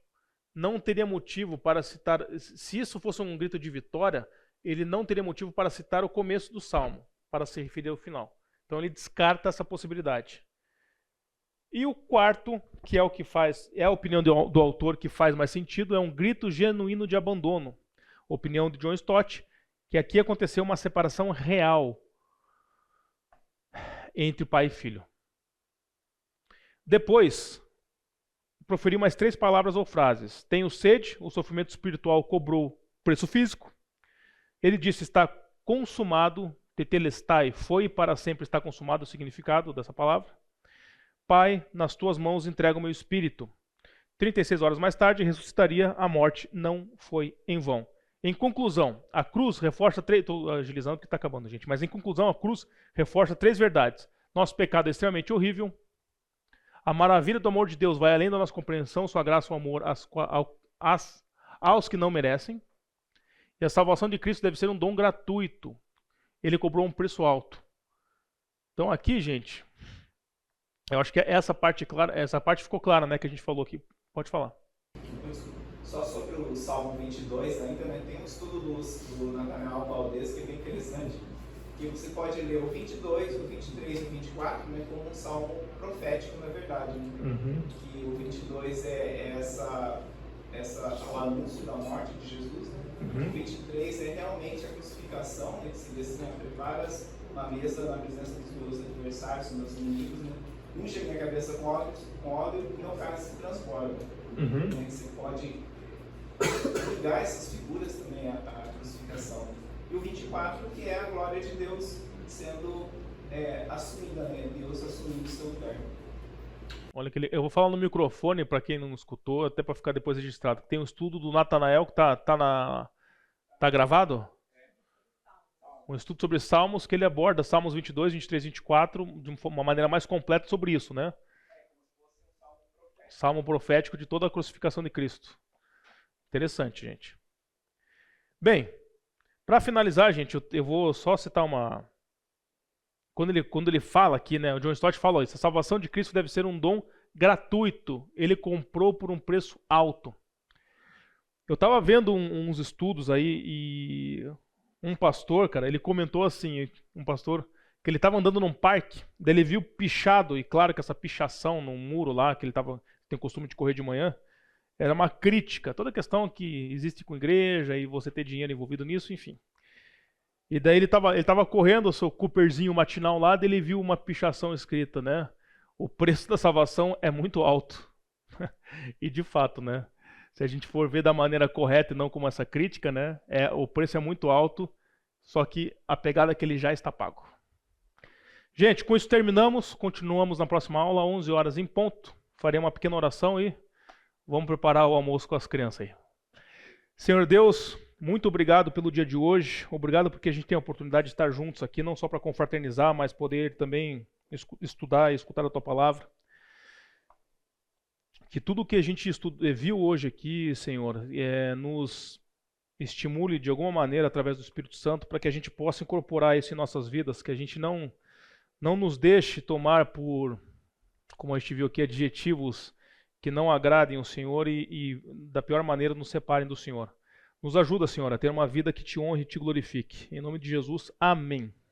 não teria motivo para citar, se isso fosse um grito de vitória, ele não teria motivo para citar o começo do salmo, para se referir ao final. Então ele descarta essa possibilidade. E o quarto, que é o que faz, é a opinião do autor que faz mais sentido, é um grito genuíno de abandono. Opinião de John Stott, que aqui aconteceu uma separação real entre pai e filho. Depois, proferiu mais 3 palavras ou frases. Tenho sede, o sofrimento espiritual cobrou preço físico. Ele disse, está consumado, tetelestai, foi e para sempre está consumado, o significado dessa palavra. Pai, nas tuas mãos entrego o meu espírito. 36 horas mais tarde, ressuscitaria, a morte não foi em vão. Em conclusão, a cruz reforça 3... Estou agilizando porque está acabando, gente. Mas em conclusão, a cruz reforça 3 verdades. Nosso pecado é extremamente horrível. A maravilha do amor de Deus vai além da nossa compreensão, sua graça e o amor aos que não merecem. E a salvação de Cristo deve ser um dom gratuito. Ele cobrou um preço alto. Então aqui, gente, eu acho que essa parte ficou clara, né, que a gente falou aqui. Pode falar. Só sobre o Salmo 22, na internet tem um estudo do Nathanael Valdez que é bem interessante, que você pode ler o 22, o 23 e o 24, né, como um salmo profético, na verdade. Né? Que o 22 é o anúncio da morte de Jesus, né? O 23 é realmente a crucificação, né, que se diz assim, preparas uma mesa na presença dos meus adversários, dos meus inimigos, né? Um chega na cabeça com óleo e não cálice se transforma. Né? Você pode ligar essas figuras também à crucificação. E o 24, que é a glória de Deus sendo assumida, né? Deus assumindo o seu lugar. Olha, eu vou falar no microfone para quem não escutou, até para ficar depois registrado. Tem um estudo do Nathanael que tá gravado? Um estudo sobre Salmos que ele aborda Salmos 22, 23 e 24 de uma maneira mais completa sobre isso, né? Salmo profético de toda a crucificação de Cristo. Interessante, gente. Bem, para finalizar, gente, eu vou só citar uma... Quando ele fala aqui, né, o John Stott falou isso, a salvação de Cristo deve ser um dom gratuito. Ele comprou por um preço alto. Eu estava vendo uns estudos aí e um pastor, cara, ele comentou assim, um pastor, que ele estava andando num parque, daí ele viu pichado, e claro que essa pichação no muro lá, que ele tem o costume de correr de manhã, Era uma crítica, toda a questão que existe com igreja e você ter dinheiro envolvido nisso, enfim. E daí ele tava correndo o seu Cooperzinho matinal lá, daí ele viu uma pichação escrita, né? O preço da salvação é muito alto. E de fato, né? Se a gente for ver da maneira correta e não como essa crítica, né? O preço é muito alto, só que a pegada é que ele já está pago. Gente, com isso terminamos. Continuamos na próxima aula, 11 horas em ponto. Farei uma pequena oração e vamos preparar o almoço com as crianças aí. Senhor Deus, muito obrigado pelo dia de hoje. Obrigado porque a gente tem a oportunidade de estar juntos aqui, não só para confraternizar, mas poder também estudar e escutar a Tua palavra. Que tudo que a gente viu hoje aqui, Senhor, nos estimule de alguma maneira através do Espírito Santo para que a gente possa incorporar isso em nossas vidas, que a gente não nos deixe tomar por, como a gente viu aqui, adjetivos que não agradem o Senhor e da pior maneira nos separem do Senhor. Nos ajuda, Senhor, a ter uma vida que te honre e te glorifique. Em nome de Jesus, amém.